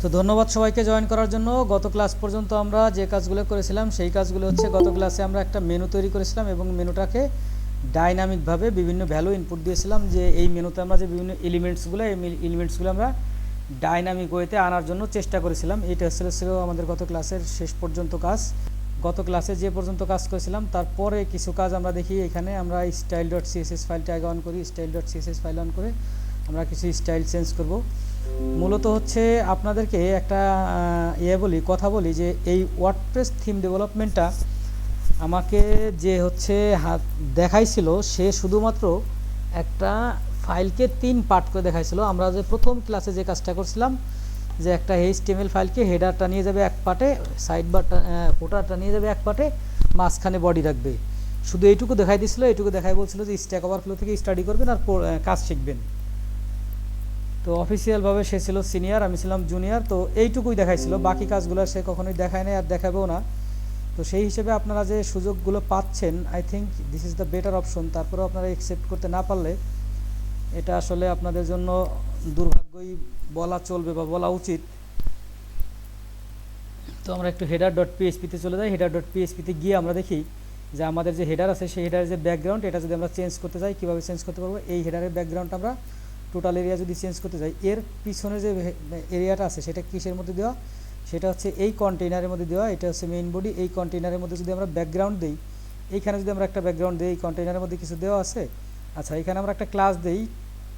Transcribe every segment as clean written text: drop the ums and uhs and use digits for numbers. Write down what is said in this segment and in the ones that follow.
তো ধন্যবাদ সবাইকে জয়েন করার জন্য। গত ক্লাস পর্যন্ত আমরা যে কাজগুলো করেছিলাম সেই কাজগুলো হচ্ছে, গত ক্লাসে আমরা একটা মেনু তৈরি করেছিলাম এবং মেনুটাকে ডাইনামিকভাবে বিভিন্ন ভ্যালু ইনপুট দিয়েছিলাম, যে এই মেনুতে আমরা যে বিভিন্ন এলিমেন্টসগুলো আমরা ডাইনামিক ওয়েতে আনার জন্য চেষ্টা করেছিলাম। এটা ছিল আমাদের গত ক্লাসের শেষ পর্যন্ত কাজ। গত ক্লাসে যে পর্যন্ত কাজ করেছিলাম তারপরে কিছু কাজ আমরা দেখি। এখানে আমরা স্টাইল ডট সিএসএস ফাইলটা আগে অন করি। Style dot CSS file on করে আমরা কিছু স্টাইল চেঞ্জ করব। মূলত হচ্ছে আপনাদেরকে একটা কথা বলি যে এই ওয়ার্ডপ্রেস থিম ডেভেলপমেন্টটা আমাকে যে হচ্ছে দেখাইছিল, সে শুধুমাত্র একটা ফাইলকে 3 পার্ট করে দেখাইছিল। আমরা যে প্রথম ক্লাসে যে কাজটা করছিলাম, যে একটা HTML ফাইলকে হেডারটা নিয়ে যাবে এক পার্টে, সাইড বারটা ফুটারটা নিয়ে যাবে এক পার্টে, মাঝখানে বডি রাখবে, শুধু এইটুকু দেখাই দিছিল। এইটুকু দেখাই বলছিল যে স্ট্যাক ওভারফ্লো থেকে স্টাডি করবেন আর কাজ শিখবেন। তো অফিসিয়ালভাবে সে ছিল সিনিয়র, আমি ছিলাম জুনিয়র। তো এইটুকুই দেখাইছিল, বাকি কাজগুলো সে কখনোই দেখায় নাই আর দেখাবেও না। তো সেই হিসেবে আপনারা যে সুযোগগুলো পাচ্ছেন, I think this is the better option. তারপরেও আপনারা অ্যাকসেপ্ট করতে না পারলে এটা আসলে আপনাদের জন্য দুর্ভাগ্যই বলা চলবে বা বলা উচিত। তো আমরা একটু হেডার ডট পিএইচপিতে চলে যাই। হেডার ডট পিএইচপিতে গিয়ে আমরা দেখি যে আমাদের যে হেডার আছে সেই হেডারের যে ব্যাকগ্রাউন্ড, এটা যদি আমরা চেঞ্জ করতে যাই, কীভাবে চেঞ্জ করতে পারবো? এই হেডারের ব্যাকগ্রাউন্ড আমরা টোটাল এরিয়া যদি চেঞ্জ করতে যাই, এর পিছনে যে এরিয়াটা আছে সেটা কিসের মধ্যে দেওয়া? সেটা হচ্ছে এই কন্টেইনারের মধ্যে দেওয়া। এটা হচ্ছে মেইন বডি। এই কন্টেইনারের মধ্যে যদি আমরা ব্যাকগ্রাউন্ড দিই, এইখানে যদি আমরা একটা ব্যাকগ্রাউন্ড দিই, এই কন্টেইনারের মধ্যে কিছু দেওয়া আছে। আচ্ছা, এখানে আমরা একটা ক্লাস দিই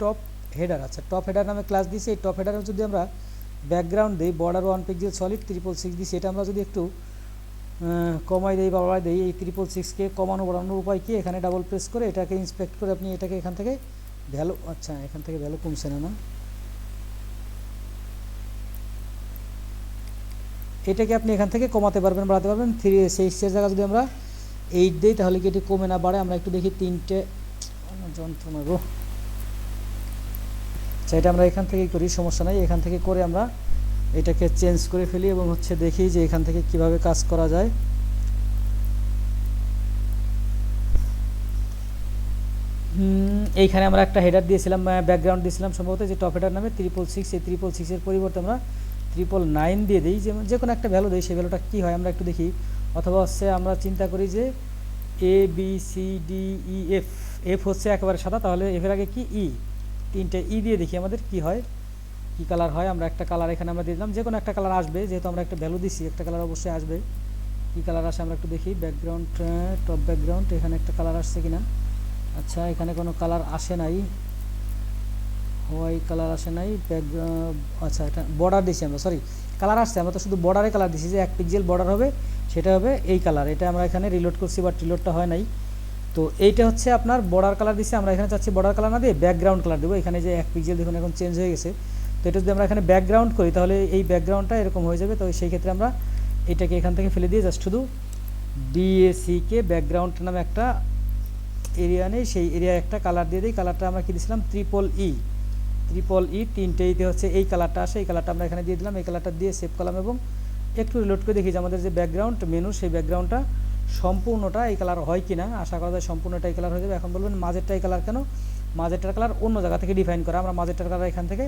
টপ হেডার। আচ্ছা, টপ হেডার নামে ক্লাস দিয়েছি। এই টপ হেডারে যদি আমরা ব্যাকগ্রাউন্ড দিই, বর্ডার 1 পিক্সেল সলিড 666 দিই, সেটা আমরা যদি একটু কমাই দিই বা বাড়াই দিই, এই 666কে কমানো বাড়ানোর উপায় কি? এখানে ডাবল প্রেস করে এটাকে ইন্সপেক্ট করে আপনি এটাকে এখান থেকে ভ্যালু, আচ্ছা এখান থেকে ভ্যালু কমছে না, এটাকে আপনি এখান থেকে কমাতে পারবেন, বাড়াতে পারবেন। 3 জায়গা যদি আমরা 8 দিই, তাহলে কি এটি কমে না বাড়ে? আমরা একটু দেখি। 3টে যন্ত্রণা গো। আচ্ছা, এটা আমরা এখান থেকেই করি, সমস্যা নাই। এখান থেকে করে আমরা এটাকে চেঞ্জ করে ফেলি এবং হচ্ছে দেখি যে এখান থেকে কিভাবে কাজ করা যায়। এইখানে আমরা একটা হেডার দিয়েছিলাম, ব্যাকগ্রাউন্ড দিয়েছিলাম সম্ভবত, যে টপ হেডার নামে 666। এই 666-এর পরিবর্তে আমরা 999 দিয়ে দিই, যে কোনো একটা ভ্যালু দিই। সেই ভ্যালুটা কী হয় আমরা একটু দেখি। অথবা হচ্ছে আমরা চিন্তা করি যে ABCDEF, এফ হচ্ছে একেবারে সাদা, তাহলে এফের আগে কি ই, 3টে ই দিয়ে দেখি আমাদের কি হয়, কি কালার হয়। আমরা একটা কালার এখানে আমরা দিয়ে দিলাম, যে কোনো একটা কালার আসবে, যেহেতু আমরা একটা ভ্যালু দিছি, একটা কালার অবশ্যই আসবে। কী কালার আসে আমরা একটু দেখি। ব্যাকগ্রাউন্ড, টপ ব্যাকগ্রাউন্ড, এখানে একটা কালার আসছে কিনা। আচ্ছা, এখানে কোনো কালার আসে নাই, হোয়াইট কালার আসে নাই। আচ্ছা, এটা বর্ডার দিছি আমরা, সরি কালার আসছে, আমরা তো শুধু বর্ডারে কালার দিছি, যে 1 পিক্সেল বর্ডার হবে, সেটা হবে এই কালার। এটা আমরা এখানে রিলোড করছি, বাট রিলোডটা হয় নাই। তো এইটা হচ্ছে আপনার বর্ডার কালার দিছি। আমরা এখানে চাচ্ছি বর্ডার কালার না দিয়ে ব্যাকগ্রাউন্ড কালার দেবো। এখানে যে 1 পিক্সেল দেখুন এখন চেঞ্জ হয়ে গেছে। তো এটা যদি আমরা এখানে ব্যাকগ্রাউন্ড করি, তাহলে এই ব্যাকগ্রাউন্ডটা এরকম হয়ে যাবে। তো সেই ক্ষেত্রে আমরা এটাকে এখান থেকে ফেলে দিয়ে জাস্ট শুধু BACকে ব্যাকগ্রাউন্ড নামে একটা এরিয়া নেই, সেই এরিয়া একটা কালার দিয়ে দিই। কালারটা আমরা কি দিয়েছিলাম? ট্রিপল ই। 3টেইতে হচ্ছে এই কালারটা আসে, এই কালারটা আমরা এখানে দিয়ে দিলাম। এই কালারটা দিয়ে সেভ করলাম এবং একটু রিলোড করে দেখি যে আমাদের যে ব্যাকগ্রাউন্ড মেনু, সেই ব্যাকগ্রাউন্ডটা সম্পূর্ণটা এই কালার হয় কি না। আশা করা যায় সম্পূর্ণটা এই কালার হয়ে যাবে। এখন বলবেন মাঝেরটা এই কালার কেন? মাঝেরটার কালার অন্য জায়গা থেকে ডিফাইন করা। আমরা মাঝেরটার কালার এখান থেকে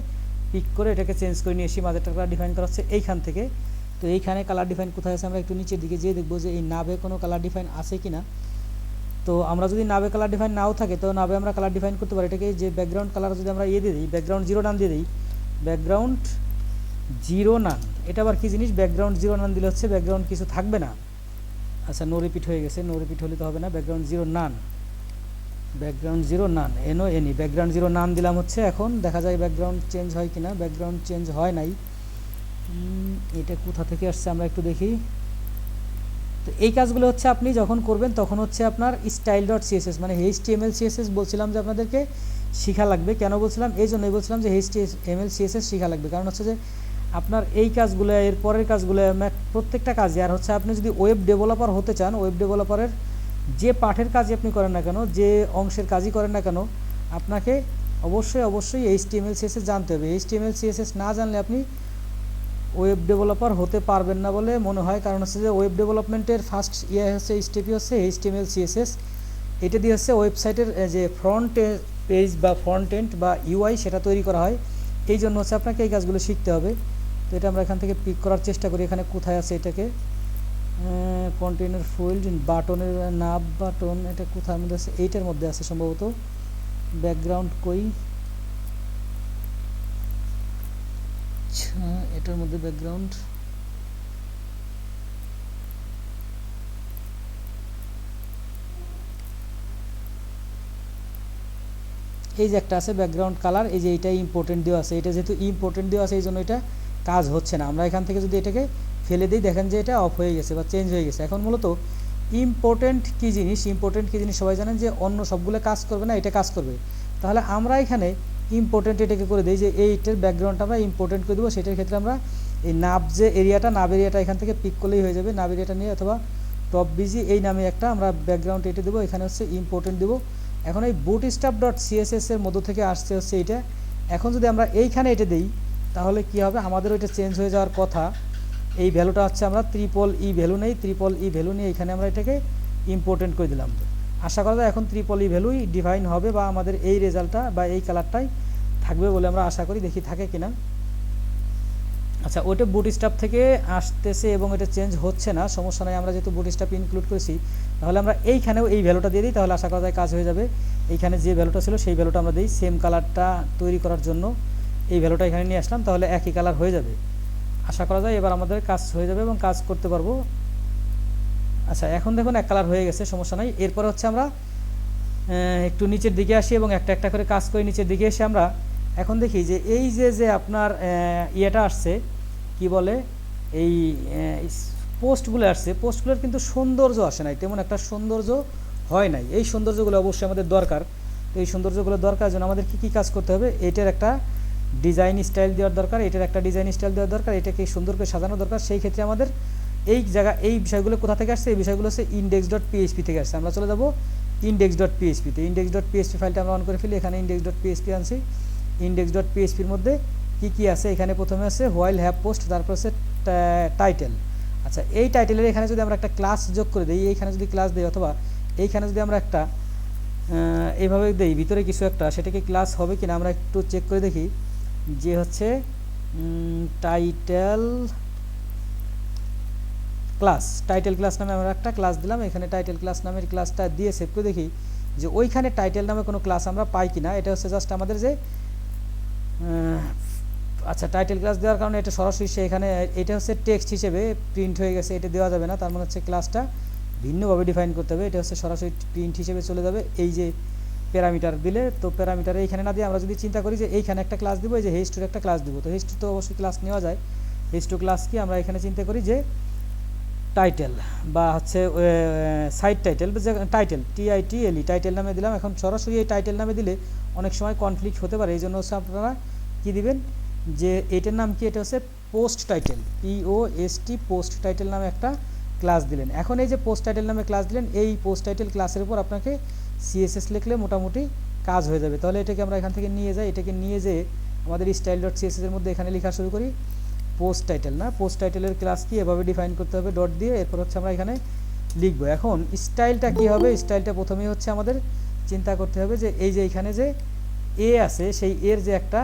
পিক করে এটাকে চেঞ্জ করে নিয়ে এসি। মাঝেরটার কালার ডিফাইন করা হচ্ছে এইখান থেকে। তো এইখানে কালার ডিফাইন কোথায় আছে? আমরা একটু নিচের দিকে যেয়ে দেখবো যে এই নাবে কোনো কালার ডিফাইন আছে কি না। তো আমরা যদি নাবে কালার ডিফাইন নাও থাকে, তো নাবে আমরা কালার ডিফাইন করতে পারি। এটাকে যে ব্যাকগ্রাউন্ড কালার যদি আমরা দিয়ে দিই, ব্যাকগ্রাউন্ড 0 নাম দিয়ে দিই, ব্যাকগ্রাউন্ড 0 নান। এটা আবার কি জিনিস? ব্যাকগ্রাউন্ড 0 নান দিলে হচ্ছে ব্যাকগ্রাউন্ড কিছু থাকবে না। আচ্ছা, নো রিপিট হয়ে গেছে, নো রিপিট হলে তো হবে না। ব্যাকগ্রাউন্ড 0 নান, ব্যাকগ্রাউন্ড 0 নান, NONE, ব্যাকগ্রাউন্ড 0 নান দিলাম হচ্ছে। এখন দেখা যায় ব্যাকগ্রাউন্ড চেঞ্জ হয় কিনা। ব্যাকগ্রাউন্ড চেঞ্জ হয় নাই। এটা কোথা থেকে আসছে আমরা একটু দেখি। তো এই কাজগুলো হচ্ছে আপনি যখন করবেন তখন হচ্ছে আপনার স্টাইল ডট সিএসএস মানে HTML CSS বলছিলাম যে আপনাদেরকে শেখা লাগবে। কেন বলছিলাম? এই জন্যই বলছিলাম যে HTML CSS শেখা লাগবে। কারণ হচ্ছে যে আপনার এই কাজগুলো, এর পরের কাজগুলো, প্রত্যেকটা কাজই, আর হচ্ছে আপনি যদি ওয়েব ডেভেলপার হতে চান, ওয়েব ডেভেলপারের যে পাঠের কাজই আপনি করেন না কেন, যে অংশের কাজই করেন না কেন, আপনাকে অবশ্যই HTML CSS জানতে হবে। HTML CSS না জানলে আপনি ওয়েব ডেভেলপার হতে পারবেন না বলে মনে হয়। কারণ হচ্ছে যে ওয়েব ডেভেলপমেন্টের ফার্স্ট স্টেপই হচ্ছে HTML CSS। এটা দিয়ে হচ্ছে ওয়েবসাইটের যে ফ্রন্ট পেজ বা ফ্রন্ট এন্ড বা UI সেটা তৈরি করা হয়। এই জন্য হচ্ছে আপনাকে এই কাজগুলো শিখতে হবে। তো এটা আমরা এখান থেকে পিক করার চেষ্টা করি। এখানে কোথায় আছে এটাকে, কন্টেনার ফিল্ড বাটনের নাব বাটন, এটা কোথায় মধ্যে আছে, এইটার মধ্যে আছে সম্ভবত। ব্যাকগ্রাউন্ড কই, এটার মধ্যে ব্যাকগ্রাউন্ড, এই যে একটা আছে ব্যাকগ্রাউন্ড কালার, এই যে এইটাই ইম্পর্টেন্ট দেওয়া আছে। এটা যেহেতু ইম্পর্টেন্ট দেওয়া আছে এই জন্য এটা কাজ হচ্ছে না। আমরা এখান থেকে যদি এটাকে ফেলে দিই, দেখেন যে এটা অফ হয়ে গেছে বা চেঞ্জ হয়ে গেছে। এখন মূলত ইম্পর্টেন্ট কী জিনিস, ইম্পর্টেন্ট কী জিনিস সবাই জানেন যে অন্য সবগুলো কাজ করবে না, এটা কাজ করবে। তাহলে আমরা এখানে ইম্পর্টেন্ট এটাকে করে দিই যে এইটার ব্যাকগ্রাউন্ডটা আমরা ইম্পর্টেন্ট করে দেবো। সেটার ক্ষেত্রে আমরা এই নাব যে এরিয়াটা, নাব এরিয়াটা এখান থেকে পিক করলেই হয়ে যাবে। নাব এরিয়াটা নিয়ে অথবা টপ বিজি এই নামে একটা আমরা ব্যাকগ্রাউন্ড এটে দেবো, এখানে হচ্ছে ইম্পর্টেন্ট দেবো। এখন এই bootstrap.css এর মধ্য থেকে আসছে হচ্ছে এইটা। এখন যদি আমরা এইখানে এটা দিই তাহলে কি হবে, আমাদের ওইটা চেঞ্জ হয়ে যাওয়ার কথা। এই ভ্যালুটা হচ্ছে আমরা ট্রিপল ই ভ্যালু নেই, ট্রিপল ই ভ্যালু নিয়ে এখানে আমরা এটাকে ইম্পর্টেন্ট করে দিলাম। আশা করা যায় এখন ট্রিপল ই ভ্যালুই ডিফাইন হবে বা আমাদের এই রেজাল্টটা বা এই কালারটাই থাকবে বলে আমরা আশা করি, দেখি থাকে কিনা। আচ্ছা, ওইটা বুটস্ট্র্যাপ থেকে আসতেছে এবং এটা চেঞ্জ হচ্ছে না, সমস্যা নাই। আমরা যেহেতু বুটস্ট্র্যাপ ইনক্লুড করেছি তাহলে আমরা এইখানেও এই ভ্যালুটা দিয়ে দিই, তাহলে আশা করা যায় কাজ হয়ে যাবে। এইখানে যে ভ্যালুটা ছিল সেই ভ্যালুটা আমরা দিই সেম কালারটা তৈরি করার জন্য। এই ভ্যালুটা এখানে নিয়ে আসলাম, তাহলে একই কালার হয়ে যাবে। আশা করা যায় এবার আমাদের কাজ হয়ে যাবে এবং কাজ করতে পারবো। আচ্ছা, এখন দেখুন এক কালার হয়ে গেছে, সমস্যা নাই। এরপর হচ্ছে আমরা একটু নিচের দিকে আসি এবং একটা একটা করে কাজ করি। নিচের দিকে এসে আমরা এখন দেখি যে এই যে আপনার ইয়েটা আসছে, কি বলে, এই পোস্টগুলো আসছে, পোস্টগুলোর কিন্তু সৌন্দর্য আসে নাই, তেমন একটা সৌন্দর্য হয় নাই। এই সৌন্দর্যগুলো অবশ্যই আমাদের দরকার। তো এই সৌন্দর্যগুলো দরকার জন্য আমাদের কী কী কাজ করতে হবে, এটার একটা ডিজাইন স্টাইল দেওয়ার দরকার, এটার একটা ডিজাইন স্টাইল দেওয়ার দরকার, এটাকে সুন্দর করে সাজানো দরকার। সেই ক্ষেত্রে আমাদের এই বিষয়গুলো কোথা থেকে আসছে, এই বিষয়গুলো হচ্ছে index.php থেকে আসছে। আমরা চলে যাব index.php তে। index.php ফাইলটা আমরা অন করে ফেলি। এখানে index.php আনছি। index.php এর মধ্যে কি কি আছে, এখানে প্রথমে আছে হোয়াইল হ্যাভ পোস্ট, তারপর আছে টাইটেল। আচ্ছা, এই টাইটেলের এখানে যদি আমরা একটা ক্লাস যোগ করে দিই, এইখানে যদি ক্লাস দিই অথবা এইখানে যদি আমরা একটা এইভাবে দিই ভিতরে কিছু একটা, সেটাকে ক্লাস হবে কিনা আমরা একটু চেক করে দেখি। যে হচ্ছে টাইটেল ক্লাস নামে আমরা একটা ক্লাস দিলাম। এখানে টাইটেল ক্লাস নামের ক্লাসটা দিয়ে সেভ করে দেখি যে ওইখানে টাইটেল নামে কোনো ক্লাস আমরা পাই কিনা। এটা হচ্ছে জাস্ট আমাদের যে আচ্ছা, টাইটেল ক্লাস দেওয়ার কারণে এটা সরাসরি এখানে এটা হচ্ছে টেক্সট হিসেবে প্রিন্ট হয়ে গেছে, এটা দেওয়া যাবে না। তার মানে হচ্ছে ক্লাসটা ভিন্নভাবে ডিফাইন করতে হবে। এটা হচ্ছে সরাসরি প্রিন্ট হিসেবে চলে যাবে এই যে প্যারামিটার দিলে। তো প্যারামিটারে এইখানে না দিয়ে আমরা যদি চিন্তা করি যে এইখানে একটা ক্লাস দিব, এই যে হেস্টুর একটা ক্লাস দিব, তো হেস্টু তো অবশ্যই ক্লাস নেওয়া যায়। হেস্টু ক্লাস কি আমরা এখানে চিন্তা করি যে টাইটেল বা হচ্ছে site title, title TITLE title নামে দিলাম। এখন সরাসরি এই টাইটেল নামে দিলে অনেক সময় কনফ্লিক্ট হতে পারে, এই জন্য হচ্ছে আপনারা কী দিবেন যে এটার নাম কি, এটা হচ্ছে post title, POST post title নামে একটা ক্লাস দিলেন। এখন এই যে পোস্ট টাইটেল নামে ক্লাস দিলেন, এই পোস্ট টাইটেল ক্লাসের উপর আপনাকে CSS লিখলে মোটামুটি কাজ হয়ে যাবে। তাহলে এটাকে আমরা এখান থেকে নিয়ে যাই, এটাকে নিয়ে যেয়ে আমাদের style.css এর মধ্যে এখানে লেখা শুরু করি পোস্ট টাইটেল। না, পোস্ট টাইটেলের ক্লাস কি এভাবে ডিফাইন করতে হবে ডট দিয়ে, এরপর হচ্ছে আমরা এখানে লিখবো। এখন স্টাইলটা কি হবে, স্টাইলটা প্রথমেই হচ্ছে আমাদের চিন্তা করতে হবে যে এই যে এখানে যে এ আছে সেই এর যে একটা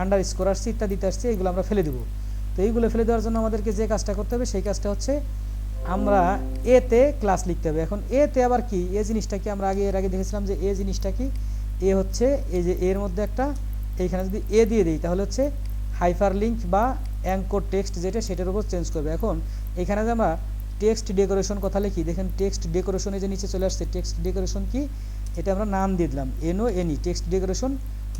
আন্ডারস্কোর আসছে ইত্যাদি আসছে, এইগুলো আমরা ফেলে দেবো। তো এইগুলো ফেলে দেওয়ার জন্য আমাদেরকে যে কাজটা করতে হবে সেই কাজটা হচ্ছে আমরা এতে ক্লাস লিখতে হবে। এখন এতে আবার কি, এ জিনিসটা কি আমরা এর আগে দেখেছিলাম যে এ জিনিসটা কি, এ হচ্ছে এই যে এর মধ্যে একটা এইখানে যদি এ দিয়ে দিই তাহলে হচ্ছে হাইপার লিঙ্ক বা অ্যাঙ্কর টেক্সট যেটা সেটার উপর চেঞ্জ করবে। এখন এখানে যে আমরা টেক্সট ডেকোরেশন কথা লিখি, দেখেন টেক্সট ডেকোরেশনে যে নিচে চলে আসছে, টেক্সট ডেকোরেশন কি, এটা আমরা নাম দিয়ে দিলাম NONE, টেক্সট ডেকোরেশন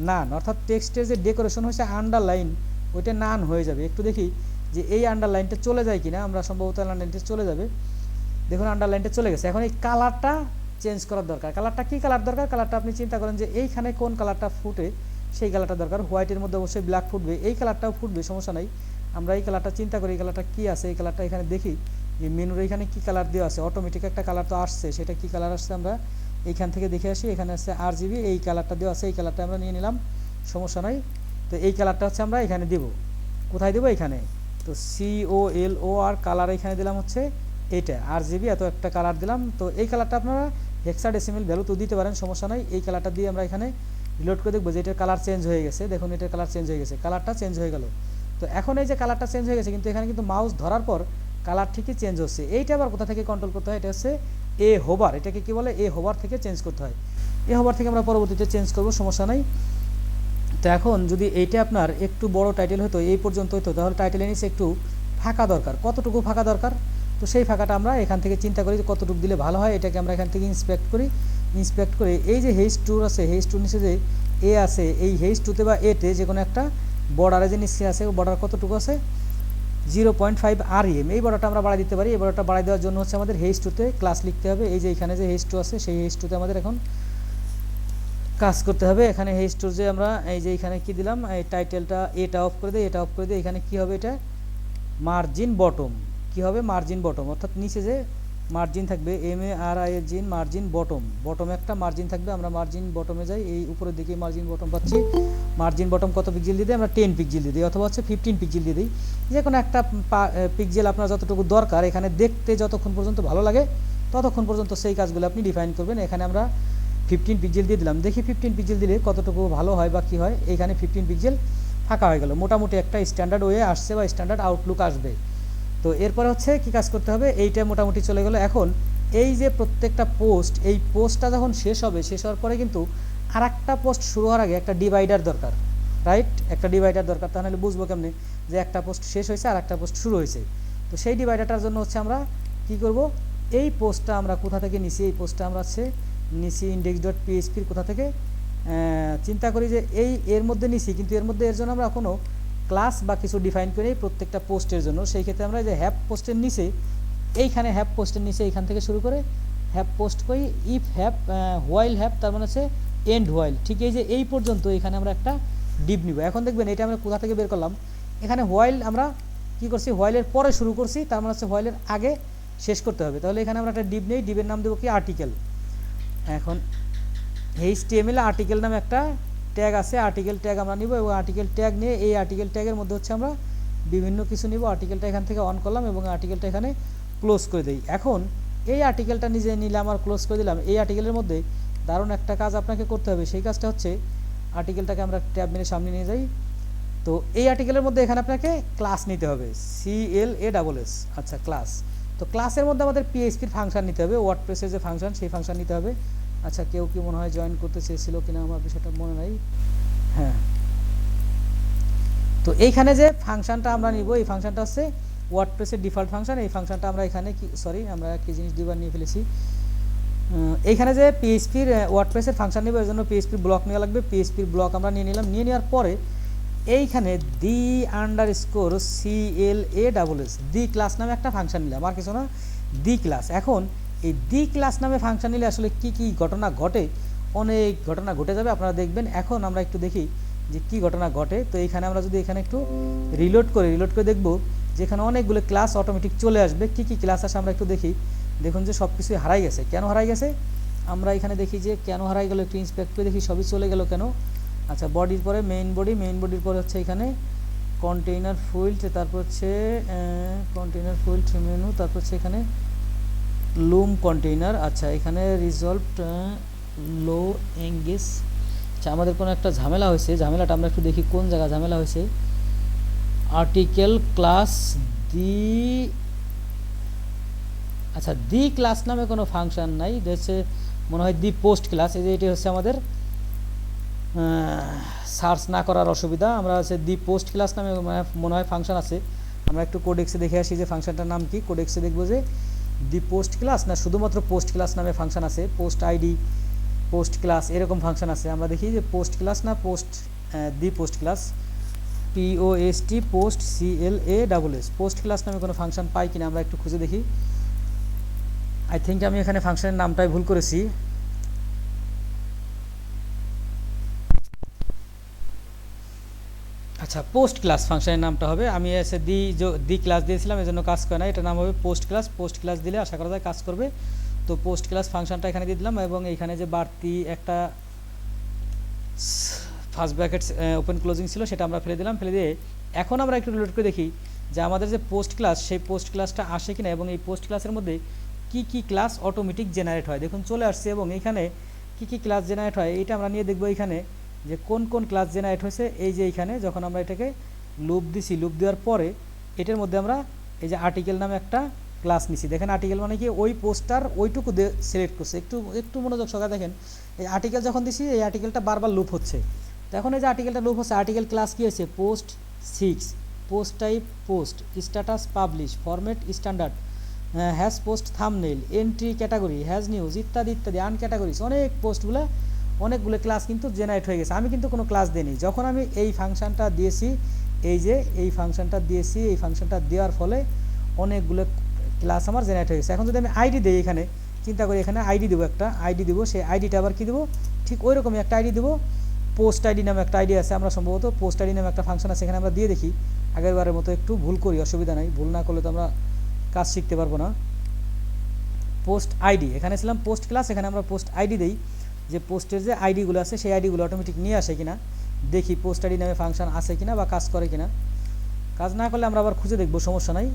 নান। অর্থাৎ টেক্সটের যে ডেকোরেশন হচ্ছে আন্ডারলাইন, ওইটা নান হয়ে যাবে। একটু দেখি যে এই আন্ডারলাইনটা চলে যায় কিনা, আমরা সম্ভবত আন্ডারলাইনটা চলে যাবে। দেখুন আন্ডারলাইনটা চলে গেছে। এখন এই কালারটা চেঞ্জ করার দরকার। কালারটা কি কালার দরকার, কালারটা আপনি চিন্তা করেন যে এইখানে কোন কালারটা ফুটে সেই কালারটা দরকার। হোয়াইটের মধ্যে অবশ্যই ব্ল্যাক ফুটবে, এই কালারটাও ফুটবে, সমস্যা নাই। আমরা এই কালারটা চিন্তা করি, এই কালারটা কী আছে, এই কালারটা এখানে দেখি যে মেনুর এখানে কী কালার দেওয়া আছে। অটোমেটিক একটা কালার তো আসছে, সেটা কী কালার আসছে আমরা এইখান থেকে দেখে আসি। এখানে আছে RGB, এই কালারটা দেওয়া আছে, এই কালারটা আমরা নিয়ে নিলাম, সমস্যা নাই। তো এই কালারটা হচ্ছে আমরা এখানে দেব, কোথায় দেবো, এখানে। তো COLOR কালার এখানে দিলাম হচ্ছে এইটা RGB, এত একটা কালার দিলাম। তো এই কালারটা আপনারা হেক্সাডেসিমেল ভ্যালু তো দিতে পারেন, সমস্যা নাই। এই কালারটা দিয়ে আমরা এখানে রিলোড করে দেখবো যে এটার কালার চেঞ্জ হয়ে গেছে। দেখুন এটার কালার চেঞ্জ হয়ে গেছে, কালারটা চেঞ্জ হয়ে গেল। তো এখন এই যে কালারটা চেঞ্জ হয়ে গেছে, কিন্তু এখানে কিন্তু মাউস ধরার পর কালার ঠিকই চেঞ্জ হচ্ছে। এইটা আবার কোথা থেকে কন্ট্রোল করতে হয়, এটা হচ্ছে এ হোভার, এটাকে কি বলে, এ হোভার থেকে চেঞ্জ করতে হয়। এ হোভার থেকে আমরা পরবর্তীতে চেঞ্জ করব, সমস্যা নাই। তো এখন যদি এইটা আপনার একটু বড় টাইটেল হতো, এই পর্যন্ত হতো, তাহলে টাইটেলের নিচে একটু ফাঁকা দরকার। কতটুকু ফাঁকা দরকার, তো সেই ফাঁকাটা আমরা এখান থেকে চিন্তা করি যে কতটুকু দিলে ভালো হয়। এটাকে আমরা এখান থেকে ইন্সপেক্ট করি, ইন্সপেক্ট করে এই যে হেজ টু আছে, হেজ টুর নিচে যে এ আছে, এই হেজ টুতে বা এতে যে কোনো একটা বর্ডারে যে নিচে আছে, বর্ডার কতটুকু আছে 0.5 REM, এই বর্ডারটা আমরা বাড়াই দিতে পারি। এই বর্ডারটা বাড়াই দেওয়ার জন্য হচ্ছে আমাদের হেজ টুতে ক্লাস লিখতে হবে। এই যে এখানে যে হেজ টু আছে, সেই হেজ টুতে আমাদের এখন কাজ করতে হবে। এখানে হেজ টুর যে আমরা এই যে এখানে কি দিলাম, এই টাইটেলটা এটা অফ করে দিই, এটা অফ করে দিই। এখানে কি হবে, এটা মার্জিন বটম, কি হবে মার্জিন বটম, অর্থাৎ নিচে যে মার্জিন থাকবে MARIN মার্জিন বটম, বটমে একটা মার্জিন থাকবে। আমরা মার্জিন বটমে যাই, এই উপরের দিকে মার্জিন বটম পাচ্ছি। মার্জিন বটম কত পিক্সেল দিয়ে দিই আমরা, 10 পিক্সেল দিয়ে দিই, অথবা হচ্ছে 15 পিক্সেল দিয়ে দিই। যে কোনো একটা পিক্সেল আপনার যতটুকু দরকার, এখানে দেখতে যতক্ষণ পর্যন্ত ভালো লাগে ততক্ষণ পর্যন্ত সেই কাজগুলো আপনি ডিফাইন করবেন। এখানে আমরা 15 পিক্সেল দিয়ে দিলাম, দেখি 15 পিক্সেল দিলে কতটুকু ভালো হয় বা কী হয়। এখানে 15 পিক্সেল ফাঁকা হয়ে গেল, মোটামুটি একটা স্ট্যান্ডার্ড ওয়ে আসছে বা স্ট্যান্ডার্ড আউটলুক আসবে। তো এরপরে হচ্ছে কি কাজ করতে হবে, এইটা মোটামুটি চলে গেল। এখন এই যে প্রত্যেকটা পোস্ট, এই পোস্টটা যখন শেষ হবে, শেষ হওয়ার পরে কিন্তু আর একটা পোস্ট শুরু হওয়ার আগে একটা ডিভাইডার দরকার, রাইট, একটা ডিভাইডার দরকার। তাহলে বুঝবো কেমনে যে একটা পোস্ট শেষ হয়েছে আর একটা পোস্ট শুরু হয়েছে। তো সেই ডিভাইডারটার জন্য হচ্ছে আমরা কি করব, এই পোস্টটা আমরা কোথা থেকে নিছি, এই পোস্টটা আমরা হচ্ছে নিছি index.php কোথা থেকে, চিন্তা করি যে এর মধ্যে নিছি, কিন্তু এর মধ্যে এর জন্য আমরা কোনো ক্লাস বা কিছু ডিফাইন করি প্রত্যেকটা পোস্টের জন্য। সেই ক্ষেত্রে আমরা যে হ্যাপ পোস্টের নিচে, এইখানে হ্যাপ পোস্টের নিচে এইখান থেকে শুরু করে হ্যাপ পোস্ট করি, ইফ হ্যাপ হোয়াইল হ্যাপ, তার মানে হচ্ছে এন্ড হোয়াইল, ঠিক এই যে এই পর্যন্ত এখানে আমরা একটা ডিপ নিব। এখন দেখবেন এটা আমরা কোথা থেকে বের করলাম, এখানে হোয়াইল আমরা কি করছি, হোয়াইলের পরে শুরু করছি, তার মানে হচ্ছে হোয়াইলের আগে শেষ করতে হবে। তাহলে এখানে আমরা একটা ডিপ নেই, ডিপের নাম দেবো কি আর্টিকেল। এখন HTML আর্টিকেল নামে একটা ট্যাগ আছে, আর্টিকেল ট্যাগ আমরা নিব, এবং আর্টিকেল ট্যাগ নিয়ে এই আর্টিকেল ট্যাগের মধ্যে হচ্ছে আমরা বিভিন্ন কিছু নিব। আর্টিকেলটা এখান থেকে অন করলাম এবং আর্টিকেলটা এখানে ক্লোজ করে দিই। এখন এই আর্টিকেলটা নিজে নিলাম আর ক্লোজ করে দিলাম। এই আর্টিকেলের মধ্যে দারুণ একটা কাজ আপনাকে করতে হবে, সেই কাজটা হচ্ছে আর্টিকেলটাকে আমরা ট্যাব মেনে সামনে নিয়ে যাই। তো এই আর্টিকেলের মধ্যে এখানে আপনাকে ক্লাস নিতে হবে, CLASS, আচ্ছা ক্লাস। তো ক্লাসের মধ্যে আমাদের PHP-র ফাংশন নিতে হবে, ওয়ার্ডপ্রেসের যে ফাংশন, সেই ফাংশন নিতে হবে। আচ্ছা কেউ কি মনে হয় জয়েন করতে চেয়েছিল কিনা, আমার বিষয়টা মনে নাই। হ্যাঁ, তো এইখানে যে ফাংশনটা আমরা নিব, এই ফাংশনটা হচ্ছে ওয়ার্ডপ্রেসের ডিফল্ট ফাংশন। এই ফাংশনটা আমরা এখানে কি, সরি আমরা কি জিনিস দুবার নিয়ে ফেলেছি। এইখানে যে PHP-র ওয়ার্ডপ্রেসের ফাংশন নিব, এর জন্য PHP ব্লক নেওয়া লাগবে। PHP ব্লক আমরা নিয়ে নিলাম, নিয়ে নেওয়ার পরে এইখানে the_CLASS দি ক্লাস নামে একটা ফাংশন নিলাম, আর কিছু না, দি ক্লাস। এখন এই দি ক্লাস নামে ফাংশন নিলে আসলে কি কি ঘটনা ঘটে, অনেক ঘটনা ঘটে যাবে, আপনারা দেখবেন। এখন আমরা একটু দেখি যে কি ঘটনা ঘটে। তো এইখানে আমরা যদি এখানে একটু রিলোড করে দেখব যে এখানে অনেকগুলো ক্লাস অটোমেটিক চলে আসবে। কি কি ক্লাস আসে আমরা একটু দেখি। দেখুন যে সব কিছুই হারাই গেছে। কেন হারাই গেছে আমরা এখানে দেখি যে কেন হারাই গেল, একটু ইন্সপেক্ট করে দেখি সবই চলে গেল কেন। আচ্ছা, বডির পরে মেইন বডির পরে হচ্ছে এখানে কন্টেইনার ফিল্ড, তারপর হচ্ছে কন্টেইনার ফিল্ড মেনু, তারপর হচ্ছে এখানে লুম কন্টেইনার। আচ্ছা, এখানে রিজলভড লো এঙ্গেজ। আচ্ছা, আমাদের কোনো একটা ঝামেলা হয়েছে, ঝামেলাটা আমরা একটু দেখি কোন জায়গায় ঝামেলা হয়েছে। আর্টিকেল ক্লাস দি, আচ্ছা দি ক্লাস নামে কোনো ফাংশন নাই, হচ্ছে মনে হয় দি পোস্ট ক্লাস। এই যে এটি হচ্ছে আমাদের সার্চ না করার অসুবিধা। আমরা হচ্ছে দি পোস্ট ক্লাস নামে মনে হয় ফাংশন আছে। আমরা একটু কোডেক্সে দেখে আসি যে ফাংশনটার নাম কি। কোডেক্সে দেখবো যে দি পোস্ট ক্লাস না শুধুমাত্র পোস্ট ক্লাস নামে ফাংশন আছে, পোস্ট আইডি, পোস্ট ক্লাস এরকম ফাংশন আছে। আমরা দেখি যে পোস্ট ক্লাস না post, the post class, POST post CLASS, post class নামে কোনো ফাংশন পাই কিনা আমরা একটু খুঁজে দেখি। আই থিঙ্ক আমি এখানে ফাংশনের নামটাই ভুল করেছি। আচ্ছা, পোস্ট ক্লাস ফাংশনের নামটা হবে, আমি এসে দি ক্লাস দিয়েছিলাম, এই জন্য কাজ করে না। এটার নাম হবে পোস্ট ক্লাস। পোস্ট ক্লাস দিলে আশা করা যায় কাজ করবে। তো পোস্ট ক্লাস ফাংশনটা এখানে দিয়ে দিলাম, এবং এইখানে যে বাড়তি একটা ফার্স্ট ব্র্যাকেট ওপেন ক্লোজিং ছিল সেটা আমরা ফেলে দিলাম। ফেলে দিয়ে এখন আমরা একটু রিলোড করে দেখি যে আমাদের যে পোস্ট ক্লাস, সেই পোস্ট ক্লাসটা আসে কিনা, এবং এই পোস্ট ক্লাসের মধ্যে কি কি ক্লাস অটোমেটিক জেনারেট হয়। দেখুন চলে আসছে, এবং এখানে কি কি ক্লাস জেনারেট হয় এটা আমরা নিয়ে দেখবো। এখানে যে কোন কোন ক্লাস জেনারেট হয়েছে, এই যে এইখানে যখন আমরা এটাকে লুপ দিছি, লুপ দেওয়ার পরে এটার মধ্যে আমরা এই যে আর্টিকেল নামে একটা ক্লাস নিছি। দেখেন আর্টিকেল মানে কি ওই পোস্টার ওইটুকু সিলেক্ট করছে। একটু একটু মনোযোগ সহকারে দেখেন, এই আর্টিকেল যখন দিছি এই আর্টিকেলটা বারবার লুপ হচ্ছে। তো এখন এই যে আর্টিকেলটা লুপ হচ্ছে, আর্টিকেল ক্লাস কী হয়েছে, post 6, post type post, status publish, format standard, has post thumbnail, entry category, has news ইত্যাদি ইত্যাদি, আন ক্যাটাগরিজ, অনেক পোস্টগুলো অনেকগুলো ক্লাস কিন্তু জেনারেট হয়ে গেছে। আমি কিন্তু কোনো ক্লাস দিইনি। যখন আমি এই ফাংশনটা দিয়েছি, এই যে এই ফাংশনটা দিয়েছি, এই ফাংশনটা দেওয়ার ফলে অনেকগুলো ক্লাস আমার জেনারেট হয়ে গেছে। এখন যদি আমি আইডি দিই, এখানে চিন্তা করি এখানে আইডি দেবো, একটা আইডি দেবো, সেই আইডিটা আবার কী দেবো, ঠিক ওই রকমই একটা আইডি দেবো। পোস্ট আইডি নামে একটা আইডি আছে, আমরা সম্ভবত পোস্ট আইডি নামে একটা ফাংশন আছে, এখানে আমরা দিয়ে দেখি। আগেরবারের মতো একটু ভুল করি, অসুবিধা নাই, ভুল না করলে তো আমরা কাজ শিখতে পারবো না। পোস্ট আইডি, এখানে ছিলাম পোস্ট ক্লাস, এখানে আমরা পোস্ট আইডি দিই, যে পোস্টের যে আইডিগুলো আছে সেই আইডিগুলো অটোমেটিক নিয়ে আসে কিনা দেখি, পোস্ট আইডি নামে ফাংশন আছে কিনা বা কাজ করে কিনা। কাজ না করলে আমরা আবার খুঁজে দেখবো, সমস্যা নাই।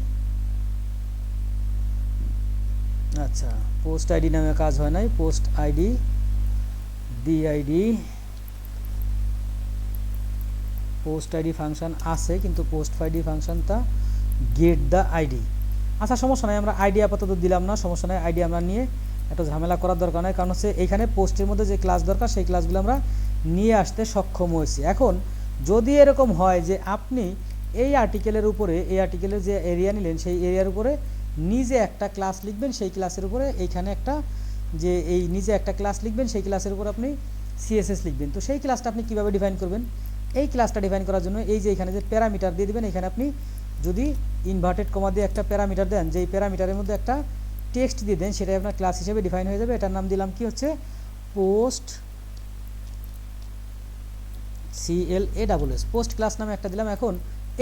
আচ্ছা, পোস্ট আইডি নামে কাজ হয় নাই, post ID DID, post ID function আছে কিন্তু পোস্ট আইডি ফাংশনটা গেট দ্য আইডি। আচ্ছা সমস্যা নাই, আমরা আইডি আপাতত দিলাম না, সমস্যা নাই, আইডি আমরা নিয়ে এত ঝামেলা করার দরকার নাই, কারণ হচ্ছে এইখানে পোস্টের মধ্যে যে ক্লাস দরকার সেই ক্লাসগুলো আমরা নিয়ে আসতে সক্ষম হয়েছি। এখন যদি এরকম হয় যে আপনি এই আর্টিকেলের উপরে, এই আর্টিকেলের যে এরিয়া নিলেন সেই এরিয়ার উপরে নিজে একটা ক্লাস লিখবেন, সেই ক্লাসের উপরে এইখানে একটা যে এই নিজে একটা ক্লাস লিখবেন, সেই ক্লাসের উপর আপনি সিএসএস লিখবেন। তো সেই ক্লাসটা আপনি কীভাবে ডিফাইন করবেন? এই ক্লাসটা ডিফাইন করার জন্য এই যে এখানে যে প্যারামিটার দিয়ে দেবেন, এখানে আপনি যদি ইনভার্টেড কমা দিয়ে একটা প্যারামিটার দেন, যেই প্যারামিটারের মধ্যে একটা টেক্সট দিয়ে দেন, সেটাই আপনার ক্লাস হিসেবে ডিফাইন হয়ে যাবে। এটার নাম দিলাম কি হচ্ছে পোস্ট CLASS, পোস্ট ক্লাস নামে একটা দিলাম। এখন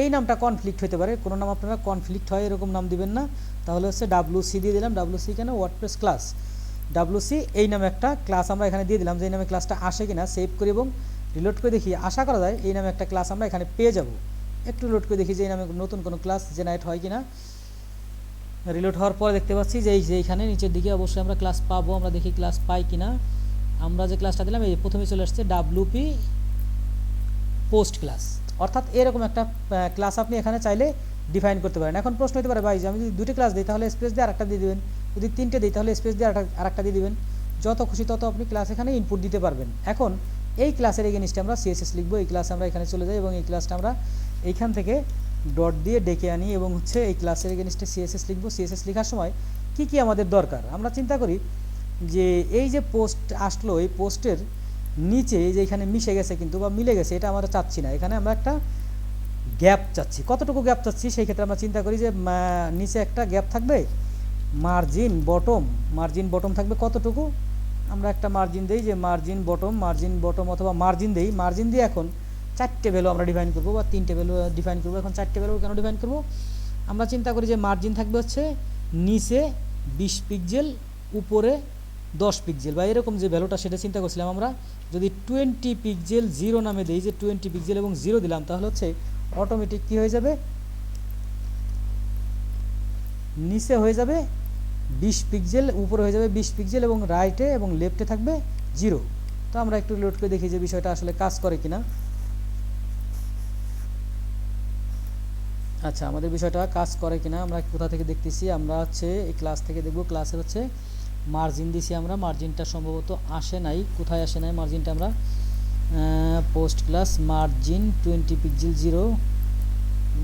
এই নামটা কনফ্লিক্ট হতে পারে, কোনো নাম আপনারা কনফ্লিক্ট হয় এরকম নাম দিবেন না, তাহলে হচ্ছে WC দিয়ে দিলাম। WC কেন, ওয়ার্ডপ্রেস ক্লাস, WC এই নামে একটা ক্লাস আমরা এখানে দিয়ে দিলাম। যে এই নামে ক্লাসটা আসে কিনা সেভ করি এবং রিলোড করে দেখি, আশা করা যায় এই নামে একটা ক্লাস আমরা এখানে পেয়ে যাব। একটু রিলোড করে দেখি যে এই নামে নতুন কোনো ক্লাস জেনারেট হয় কিনা। রিলোড হওয়ার পরে দেখতে পাচ্ছি যে এইখানে নিচের দিকে অবশ্যই আমরা ক্লাস পাবো, আমরা দেখি ক্লাস পাই কিনা। আমরা যে ক্লাসটা দিলাম এই প্রথমে চলে আসছে WP পোস্ট ক্লাস, অর্থাৎ এরকম একটা ক্লাস আপনি এখানে চাইলে ডিফাইন করতে পারেন। এখন প্রশ্ন হতে পারে ভাই যে আমি যদি দুটো ক্লাস দিই তাহলে স্পেস দিয়ে আরেকটা দিয়ে দেবেন, যদি তিনটে দিই তাহলে স্পেস দিয়ে আরেকটা দিয়ে দেবেন, যত খুশি তত আপনি ক্লাস এখানে ইনপুট দিতে পারবেন। এখন এই ক্লাসের এগেইনস্টে আমরা CSS লিখবো, এই ক্লাসে আমরা এখানে চলে যাই এবং এই ক্লাসটা আমরা এইখান থেকে ডট দিয়ে ডেকে আনি এবং হচ্ছে এই ক্লাসের এগেইনস্টে CSS লিখবো। CSS লেখার সময় কি কি আমাদের দরকার আমরা চিন্তা করি, যে এই যে পোস্ট আসলো এই পোস্টের নিচে যে এখানে মিশে গেছে কিন্তু বা মিলে গেছে, এটা আমরা চাচ্ছি না, এখানে আমরা একটা গ্যাপ চাচ্ছি। কতটুকু গ্যাপ চাচ্ছি সেই ক্ষেত্রে আমরা চিন্তা করি যে নিচে একটা গ্যাপ থাকবে, মার্জিন বটম থাকবে কতটুকু, আমরা একটা মার্জিন দেই যে মার্জিন বটম অথবা মার্জিন দেই। মার্জিন দিয়ে এখন 4টে ভ্যালু আমরা ডিফাইন করবো বা 3টে ভ্যালু ডিফাইন করবো। এখন 4টে ভ্যালু কেন ডিফাইন করবো, আমরা চিন্তা করি যে মার্জিন থাকবে হচ্ছে নিচে 20 পিক্সেল, উপরে 10 পিক্সেল বা এরকম যে ভ্যালুটা সেটা চিন্তা করছিলাম আমরা। যদি 20 পিক্সেল 0 নামে দেই, যে 20 পিক্সেল এবং 0 দিলাম, তাহলে হচ্ছে অটোমেটিক কী হয়ে যাবে, নিচে হয়ে যাবে 20 পিক্সেল, উপরে হয়ে যাবে 20 পিক্সেল এবং রাইটে এবং লেফটে থাকবে 0। তো আমরা একটু লোড করে দেখি যে বিষয়টা আসলে কাজ করে কিনা। আচ্ছা, আমাদের বিষয়টা কাজ করে কিনা আমরা কোথা থেকে দেখতেছি, আমরা হচ্ছে এই ক্লাস থেকে দেখব। ক্লাসের হচ্ছে মার্জিন দিছি আমরা, মার্জিনটা সম্ভবত আসে নাই, কোথায় আসে নাই মার্জিনটা, আমরা post class margin 20 pixel 0,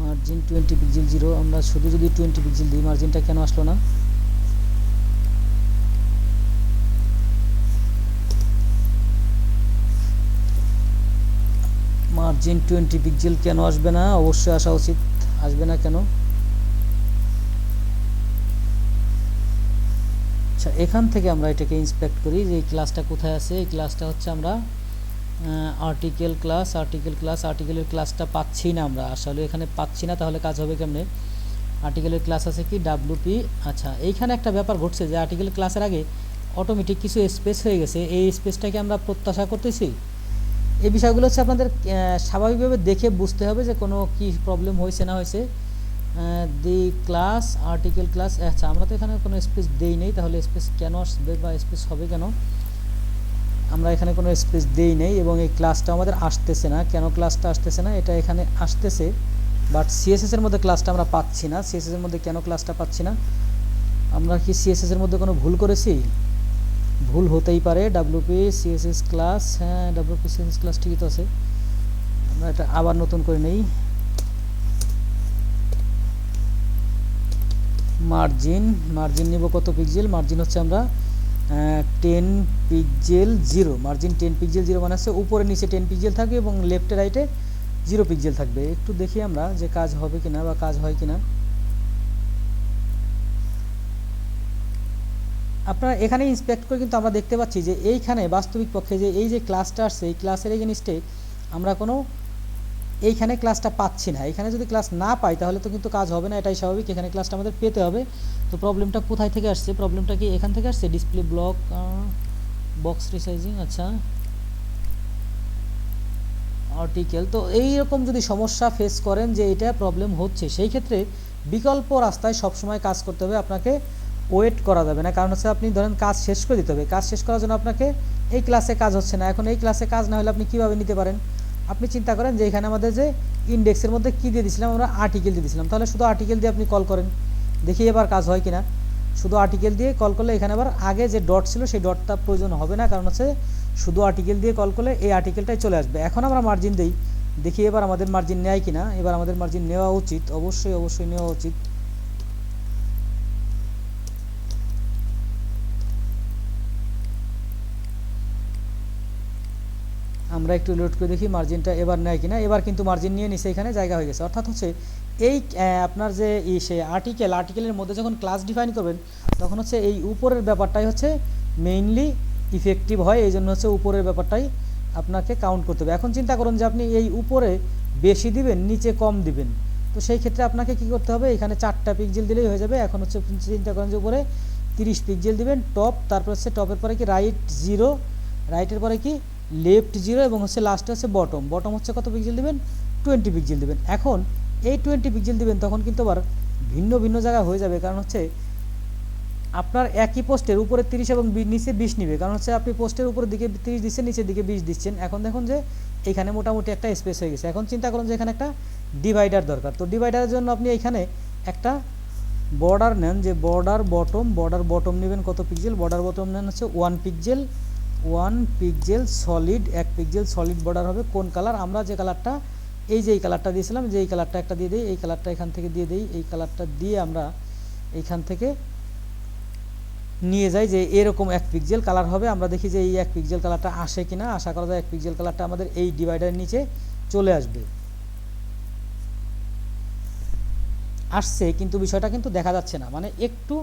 margin 20 pixel 0, আমরা শুধু যদি 20 পিক্সেল দিই মার্জিনটা কেন আসলো না, মার্জিন 20 পিক্সেল কেন আসবে না, অবশ্যই আসা উচিত, আসবে না কেন। আচ্ছা, এখান থেকে আমরা এটাকে ইন্সপেক্ট করি যে এই ক্লাসটা কোথায় আছে। এই ক্লাসটা হচ্ছে আমরা আর্টিকেল আর্টিকেলের ক্লাসটা পাচ্ছি না আমরা, আসলে এখানে পাচ্ছি না, তাহলে কাজ হবে কেমনে। আর্টিকেলের ক্লাস আছে কি WP। আচ্ছা, এইখানে একটা ব্যাপার ঘটছে যে আর্টিকেল ক্লাসের আগে অটোমেটিক কিছু স্পেস হয়ে গেছে, এই স্পেসটাকে আমরা প্রত্যাশা করতেছি। এই বিষয়গুলো হচ্ছে আপনাদের স্বাভাবিকভাবে দেখে বুঝতে হবে যে কোনো কি প্রবলেম হয়েছে না হয়েছে। দি ক্লাস আর্টিকেল ক্লাস, আচ্ছা আমরা তো এখানে কোনো স্পেস দেই নেই, তাহলে স্পেস কেন আসবে বা স্পেস হবে কেন, আমরা এখানে কোনো স্পেস দেই নেই এবং এই ক্লাসটা আমাদের আসতেছে না। কেন ক্লাসটা আসতেছে না, এটা এখানে আসতেছে বাট সিএসএস এর মধ্যে ক্লাসটা আমরা পাচ্ছি না। সিএসএস এর মধ্যে কেন ক্লাসটা পাচ্ছি না? আমরা কি সিএসএস এর মধ্যে কোনো ভুল করেছি? ভুল হতেই পারে। ডাব্লিউপি সিএসএস ক্লাস, হ্যাঁ ডাব্লিউপি সিএসএস ক্লাস ঠিকই তো আছে। আমরা এটা আবার নতুন করে নেই। মার্জিন নিব কত পিক্সেল? মার্জিন হচ্ছে আমরা 10 পিক্সেল 0। মার্জিন 10 পিক্সেল 0 মানে হচ্ছে উপরে নিচে 10 পিক্সেল থাকবে এবং লেফটে রাইটে 0 পিক্সেল থাকবে। একটু দেখি আমরা যে কাজ হবে কিনা বা কাজ হয় কিনা। আপনারা এখানে ইন্সপেক্ট করে কিন্তু আমরা দেখতে পাচ্ছি যে এইখানে বাস্তবিক পক্ষে যে এই যে ক্লাসটা আসছে, এই ক্লাসের এগেইনস্টে আমরা কোনো এইখানে ক্লাসটা পাচ্ছি না। এখানে যদি ক্লাস না পাই তাহলে তো কিন্তু কাজ হবে না, এটাই স্বাভাবিক। এখানে ক্লাসটা আমাদের পেতে হবে। তো প্রবলেমটা কোথায় থেকে আসছে? প্রবলেমটা কি এখান থেকে আসছে? ডিসপ্লে ব্লক, বক্স রিসাইজিং, আচ্ছা আর্টিকেল। তো এইরকম যদি সমস্যা ফেস করেন যে এটা প্রবলেম হচ্ছে, সেই ক্ষেত্রে বিকল্প রাস্তায় সবসময় কাজ করতে হবে। আপনাকে ওয়েট করা যাবে না, কারণ হচ্ছে আপনি ধরেন কাজ শেষ করে দিতে হবে। কাজ শেষ করার জন্য আপনাকে এই ক্লাসে কাজ হচ্ছে না, এখন এই ক্লাসে কাজ না হলে আপনি কীভাবে নিতে পারেন? আপনি চিন্তা করেন যে এখানে আমাদের যে ইন্ডেক্সের মধ্যে কী দিয়ে দিয়েছিলাম আমরা? আর্টিকেল দিয়ে দিয়েছিলাম। তাহলে শুধু আর্টিকেল দিয়ে আপনি কল করেন, দেখি এবার কাজ হয় কিনা। শুধু আর্টিকেল দিয়ে কল করলে এখানে আবার আগে যে ডট ছিল সেই ডটটা প্রয়োজন হবে না, কারণ হচ্ছে শুধু আর্টিকেল দিয়ে কল করলে এই আর্টিকেলটাই চলে আসবে। এখন আমরা মার্জিন দিই, দেখি এবার আমাদের মার্জিন নেয় কিনা। এবার আমাদের মার্জিন নেওয়া উচিত, অবশ্যই নেওয়া উচিত। আমরা একটু লোড করে দেখি মার্জিনটা এবার নেয় কিনা। এবার কিন্তু মার্জিন নিয়ে নিচে এখানে জায়গা হয়ে গেছে। অর্থাৎ হচ্ছে এই আপনার যে সে আর্টিকেলের মধ্যে যখন ক্লাস ডিফাইন করবেন তখন হচ্ছে এই উপরের ব্যাপারটাই হচ্ছে মেইনলি ইফেক্টিভ হয়। এই জন্য হচ্ছে উপরের ব্যাপারটাই আপনাকে কাউন্ট করতে হবে। এখন চিন্তা করুন যে আপনি এই উপরে বেশি দিবেন, নিচে কম দিবেন। তো সেই ক্ষেত্রে আপনাকে কি করতে হবে? এখানে 4টা পিক্সেল দিলেই হয়ে যাবে। এখন হচ্ছে চিন্তা করেন যে উপরে 30 পিক্সেল দিবেন টপ, তারপর হচ্ছে টপের পরে কি রাইট 0, রাইটের পরে কি লেফট 0 এবং হচ্ছে লাস্টে হচ্ছে বটম হচ্ছে কত পিক্সেল দিবেন? 20 পিক্সেল দিবেন। এখন এই 20 পিক্সেল দিবেন তখন কিন্তু আবার ভিন্ন ভিন্ন জায়গায় হয়ে যাবে, কারণ হচ্ছে আপনার একই পোস্টের উপরে 30 এবং নিচে 20 নিবে, কারণ হচ্ছে আপনি পোস্টের উপরের দিকে 30 দিচ্ছেন, নিচের দিকে 20 দিচ্ছেন। এখন দেখুন যে এখানে মোটামুটি একটা স্পেস হয়ে গেছে। এখন চিন্তা করুন যে এখানে একটা ডিভাইডার দরকার। তো ডিভাইডারের জন্য আপনি এখানে একটা বর্ডার নেন, যে বর্ডার বটম নেবেন কত পিক্সেল? বর্ডার বটম নেন হচ্ছে 1 pixel solid, 1 pixel solid border হবে। কোন কালার? আমরা যে কালারটা এই কালারটা দিয়েছিলাম, যে এই কালারটা একটা দিয়ে দিই, এই কালারটা এখান থেকে দিয়ে দিই, এই কালারটা দিয়ে আমরা এইখান থেকে নিয়ে যাই যে এরকম 1 পিক্সেল কালার হবে। আমরা দেখি যে এই 1 পিক্সেল কালারটা আসে কিনা। আশা করা যায় 1 পিক্সেল কালারটা আমাদের এই ডিভাইডারের নিচে চলে আসবে। আসছে, কিন্তু বিষয়টা কিন্তু দেখা যাচ্ছে না, মানে একটু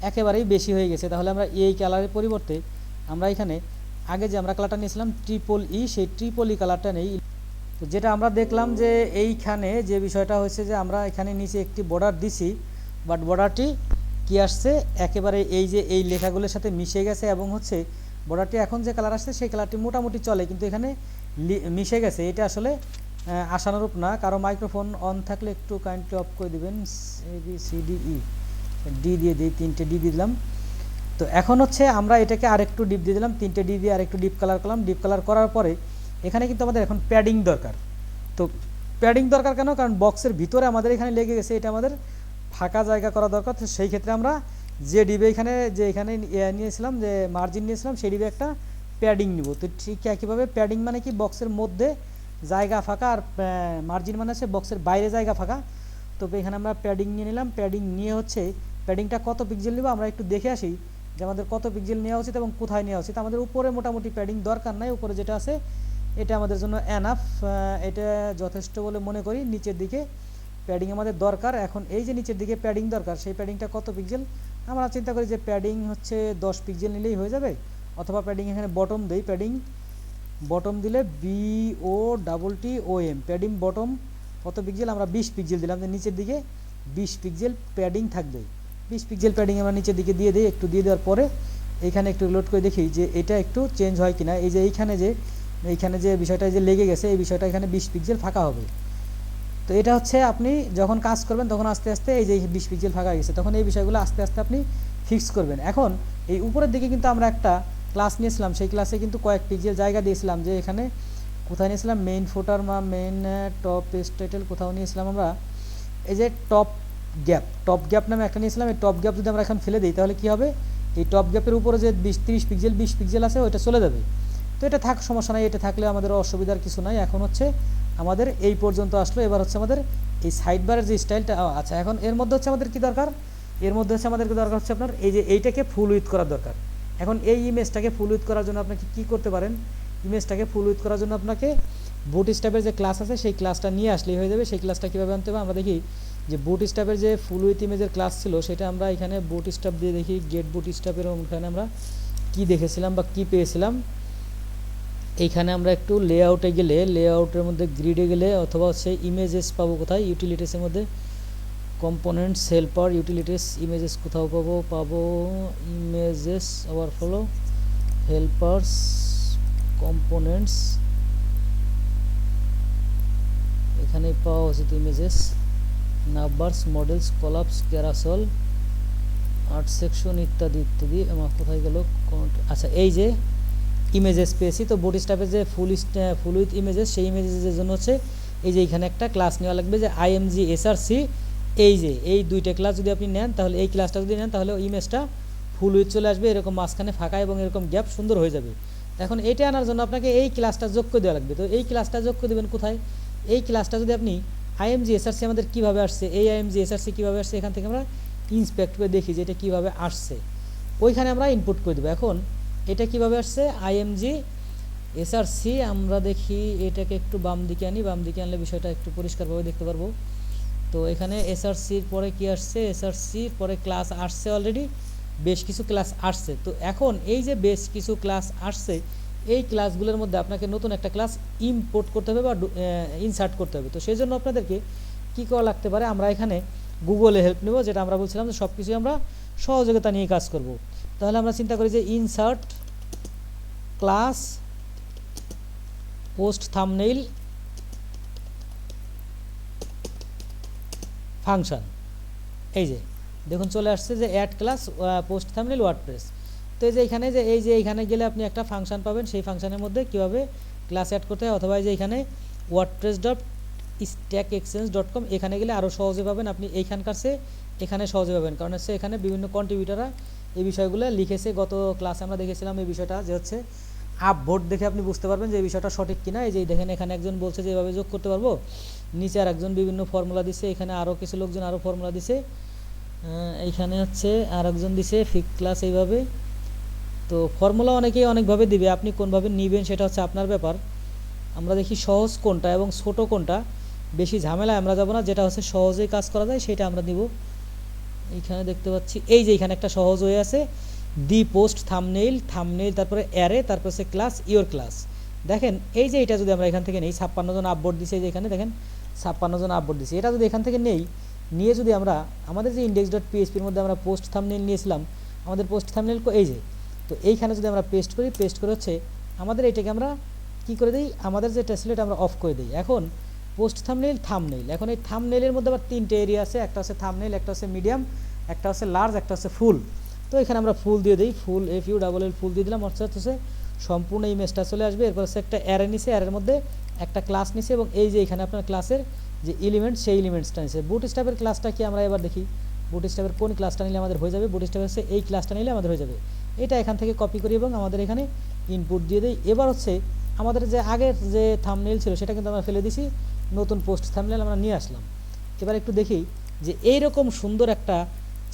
একেবারেই বেশি হয়ে গেছে। তাহলে আমরা এই কালারের পরিবর্তে আমরা এখানে আগে যে আমরা কালারটা নিয়েছিলাম ট্রিপল-ই, সেই ট্রিপল-ই কালারটা নেই। তো যেটা আমরা দেখলাম যে এইখানে যে বিষয়টা হয়েছে যে আমরা এখানে নিচে একটি বর্ডার দিছি, বাট বর্ডারটি কি আসছে? একেবারে এই যে এই লেখাগুলোর সাথে মিশে গেছে এবং হচ্ছে বর্ডারটি এখন যে কালার আসছে সেই কালারটি মোটামুটি চলে, কিন্তু এখানে মিশে গেছে। এটা আসলে আশানুরূপ না। কারো মাইক্রোফোন অন থাকলে একটু কাইন্ডলি অফ করে দিবেন। ABCDE ডি দিয়ে দিই, 3টে ডি দিলাম। তো এখন হচ্ছে আমরা এটাকে আরেকটু ডিপ দিয়ে দিলাম, 3টে ডি দিয়ে আরেকটু ডিপ কালার করলাম। ডিপ কালার করার পরে এখানে কিন্তু আমাদের এখন প্যাডিং দরকার। তো প্যাডিং দরকার কেন? কারণ বক্সের ভিতরে আমাদের এখানে লেগে গেছে, এটা আমাদের ফাঁকা জায়গা করা দরকার। তো সেই ক্ষেত্রে আমরা যে ডিবে এখানে নিয়েছিলাম, যে মার্জিন নিয়েছিলাম, সেই ডিবে একটা প্যাডিং নিব। তো ঠিক একইভাবে প্যাডিং মানে কি? বক্সের মধ্যে জায়গা ফাঁকা, আর মার্জিন মানে হচ্ছে বক্সের বাইরে জায়গা ফাঁকা। তো এখানে আমরা প্যাডিং নিয়ে নিলাম। প্যাডিং নিয়ে হচ্ছে প্যাডিংটা কত পিক্সেল নেব আমরা একটু দেখে আসি যে আমাদের কত পিক্সেল নেওয়া উচিত এবং কোথায় নেওয়া উচিত। আমাদের উপরে মোটামুটি প্যাডিং দরকার নাই, উপরে যেটা আছে এটা আমাদের জন্য এনাফ, এটা যথেষ্ট বলে মনে করি। নিচের দিকে প্যাডিং আমাদের দরকার। এখন এই যে নিচের দিকে প্যাডিং দরকার, সেই প্যাডিংটা কত পিক্সেল? আমরা চিন্তা করি যে প্যাডিং হচ্ছে 10 পিক্সেল নিলেই হয়ে যাবে, অথবা প্যাডিং এখানে বটম দেই। প্যাডিং বটম দিলে BOTTOM, প্যাডিং বটম কত পিক্সেল? আমরা 20 পিক্সেল দিলাম, যে নিচের দিকে 20 পিক্সেল প্যাডিং থাকবে। 20 পিক্সেল প্যাডিং আমরা নিচের দিকে দিয়ে দিই। একটু দিয়ে দেওয়ার পরে এইখানে একটু লোড করে দেখি যে এটা একটু চেঞ্জ হয় কিনা। এই যে এইখানে যে বিষয়টা যে লেগে গেছে, এই বিষয়টা এখানে 20 পিক্সেল ফাঁকা হবে। তো এটা হচ্ছে আপনি যখন কাজ করবেন তখন আস্তে আস্তে এই যে 20 পিক্সেল ফাঁকা গেছে, তখন এই বিষয়গুলো আস্তে আস্তে আপনি ফিক্স করবেন। এখন এই উপরের দিকে কিন্তু আমরা একটা ক্লাস নিয়েছিলাম, সেই ক্লাসে কিন্তু কয়েক পিক্সেল জায়গা দিয়েছিলাম, যে এখানে কোথায় নিয়েছিলাম, মেইন ফুটার বা মেইন টপ পেজ টাইটেল কোথাও নিয়েছিলাম আমরা, এই যে টপ গ্যাপ নামে একটা নিয়েছিলাম। এই টপ গ্যাপ যদি আমরা এখন ফেলে দিই তাহলে কি হবে, এই টপ গ্যাপের উপরে যে 30 পিক্সেল 20 পিক্সেল আছে ওইটা চলে যাবে। তো এটা থাক, সমস্যা নাই, এটা থাকলে আমাদের অসুবিধার কিছু নাই। এখন হচ্ছে আমাদের এই পর্যন্ত আসলো। এবার হচ্ছে আমাদের এই সাইড বারের যে স্টাইলটা, আচ্ছা এখন এর মধ্যে হচ্ছে আমাদের কি দরকার, এর মধ্যে হচ্ছে আমাদেরকে দরকার হচ্ছে আপনার এই যে এইটাকে ফুল উইথ করার দরকার। এখন এই ইমেজটাকে ফুল উইথ করার জন্য আপনাকে কি করতে পারেন, ইমেজটাকে ফুল উইথ করার জন্য আপনাকে বুটস্ট্র্যাপের যে ক্লাস আছে সেই ক্লাসটা নিয়ে আসলেই হয়ে যাবে। সেই ক্লাসটা কীভাবে আনতে হবে আমরা দেখি, যে বুটস্ট্র্যাপের যে ফুল উইথ ইমেজের ক্লাস ছিল সেটা আমরা এখানে বুটস্ট্র্যাপ দিয়ে দেখি, গেট বুটস্ট্র্যাপের ওখানে আমরা কি দেখেছিলাম বা কি পেয়েছিলাম। এইখানে আমরা একটু লেআউটে গেলে, লেআউটের মধ্যে গ্রিডে গেলে অথবা হচ্ছে ইমেজেস পাবো কোথায়, ইউটিলিটিসের মধ্যে কম্পোনেন্টস হেল্পার ইউটিলিটিস ইমেজেস কোথাও পাবো ইমেজেস ওভারফ্লো হেল্পার্স কম্পোনেন্টস, এখানে পাওয়া উচিত images, numbers, models, collapse, carousel, art section ইত্যাদি ইত্যাদি। আমার কোথায় গেল, আচ্ছা এই যে ইমেজেস পেয়েছি। তো বুটস্ট্র্যাপের যে ফুল উইথ ইমেজেস, সেই ইমেজেসের জন্য হচ্ছে এই যে এখানে একটা ক্লাস নেওয়া লাগবে যে আইএমজি এসআরসি। এই যে এই দুইটা ক্লাস যদি আপনি নেন তাহলে, এই ক্লাসটা যদি নেন তাহলে ইমেজটা ফুল উইথ চলে আসবে, এরকম মাঝখানে ফাঁকা এবং এরকম গ্যাপ সুন্দর হয়ে যাবে। এখন এইটা আনার জন্য আপনাকে এই ক্লাসটা যোগ করে দেওয়া লাগবে। তো এই ক্লাসটা যোগ করে দেবেন কোথায়, এই ক্লাসটা যদি আপনি আইএমজি এসআরসি আমাদের কীভাবে আসছে, এই আইএমজি এসআরসি কীভাবে আসছে এখান থেকে আমরা ইন্সপেক্ট করে দেখি যে এটা কীভাবে আসছে, ওইখানে আমরা ইনপুট করে দেবো। এখন এটা কিভাবে আসছে, আইএমজি এসআরসি, আমরা দেখি এটাকে একটু বাম দিকে আনি, বাম দিকে আনলে বিষয়টা একটু পরিষ্কারভাবে দেখতে পারবো। তো এখানে এসআরসির পরে কি আসছে, এসআরসির পরে ক্লাস আসছে, অলরেডি বেশ কিছু ক্লাস আসছে। তো এখন এই যে বেশ কিছু ক্লাস আসছে, এই ক্লাসগুলোর মধ্যে আপনাকে নতুন একটা ক্লাস ইম্পোর্ট করতে হবে বা ইনসার্ট করতে হবে। তো সেই জন্য আপনাদেরকে কী করা লাগতে পারে, আমরা এখানে গুগলে হেল্প নেব, যেটা আমরা বলছিলাম যে সব কিছুই আমরা সহযোগিতা নিয়ে কাজ করব। তাহলে আমরা চিন্তা করি যে insert class post thumbnail function, এই যে দেখুন চলে আসছে যে add class post thumbnail WordPress. তো এই যে এখানে যে এই যে এইখানে গেলে আপনি একটা ফাংশন পাবেন, সেই ফাংশনের মধ্যে কীভাবে ক্লাস অ্যাড করতে হয়, অথবা এই যে এখানে wordpress.stackexchange.com, এখানে গেলে আরও সহজে পাবেন। আপনি এইখানকার সে এখানে সহজে পাবেন, কারণ হচ্ছে এখানে বিভিন্ন কন্ট্রিবিউটাররা এই বিষয়গুলো লিখেছে। গত ক্লাসে আমরা দেখেছিলাম এই বিষয়টা, যে হচ্ছে আপভোট দেখে আপনি বুঝতে পারবেন যে এই বিষয়টা সঠিক কিনা। এই যে দেখেন এখানে একজন বলছে যে এভাবে যোগ করতে পারবো, নিচে আর একজন বিভিন্ন ফর্মুলা দিছে, এখানে আরও কিছু লোকজন আরও ফর্মুলা দিছে, এইখানে হচ্ছে আর একজন দিছে ফিক ক্লাস এইভাবে। তো ফর্মুলা অনেকেই অনেকভাবে দিবে, আপনি কোনভাবে নেবেন সেটা হচ্ছে আপনার ব্যাপার। আমরা দেখি সহজ কোনটা এবং ছোট কোনটা, বেশি ঝামেলায় আমরা যাব না, যেটা হচ্ছে সহজেই কাজ করা যায় সেটা আমরা দিব। এইখানে দেখতে পাচ্ছি এই যে এখানে একটা সহজ হয়ে আছে, দি পোস্ট থাম্বনেইল, তারপরে অ্যারে, তারপর হচ্ছে ক্লাস ইওর ক্লাস। দেখেন এই যে এটা যদি আমরা এখান থেকে নেই, 56 জন আপবোর্ড দিছে, যে এখানে দেখেন 56 জন আপবোর্ড দিছে। এটা যদি এখান থেকে নেই, নিয়ে যদি আমরা আমাদের যে index.phpর মধ্যে আমরা পোস্ট থাম্বনেইল নিয়েছিলাম, আমাদের পোস্ট থাম্বনেইল এই যে, তো এইখানে যদি আমরা পেস্ট করি, পেস্ট করে হচ্ছে আমাদের এইটাকে আমরা কি করে দিই, আমাদের যে টেসলেট আমরা অফ করে দিই। এখন পোস্ট থাম্বনেইল, এখন এই থাম্বনেইলের মধ্যে আবার 3টে এরিয়া আছে, একটা হচ্ছে থাম্বনেইল, একটা হচ্ছে মিডিয়াম, একটা হচ্ছে লার্জ, একটা হচ্ছে ফুল। তো এখানে আমরা ফুল দিয়ে দিই, ফুল FULL ফুল দিয়ে দিলাম, অর্থাৎ হচ্ছে সম্পূর্ণ ইমেজটা চলে আসবে। এরপর হচ্ছে একটা অ্যারে নিছে, অ্যারের মধ্যে একটা ক্লাস নিছে, এবং এই যে এখানে আপনার ক্লাসের যে এলিমেন্ট, সেই এলিমেন্টসটা নিছে। বুটস্ট্র্যাপের ক্লাসটা কি আমরা এবার দেখি, বুটস্ট্র্যাপের কোন ক্লাসটা নিলে আমাদের হয়ে যাবে, বুটস্ট্র্যাপের হচ্ছে এই ক্লাসটা নিলে আমাদের হয়ে যাবে। এটা এখান থেকে কপি করি এবং আমাদের এখানে ইনপুট দিয়ে দিই। এবার হচ্ছে আমাদের যে আগের যে থাম্বনেইল ছিল সেটা কিন্তু আমরা ফেলে দিছি, নতুন পোস্ট থাম্বনেইল আমরা নিয়ে আসলাম। এবার একটু দেখি যে এইরকম সুন্দর একটা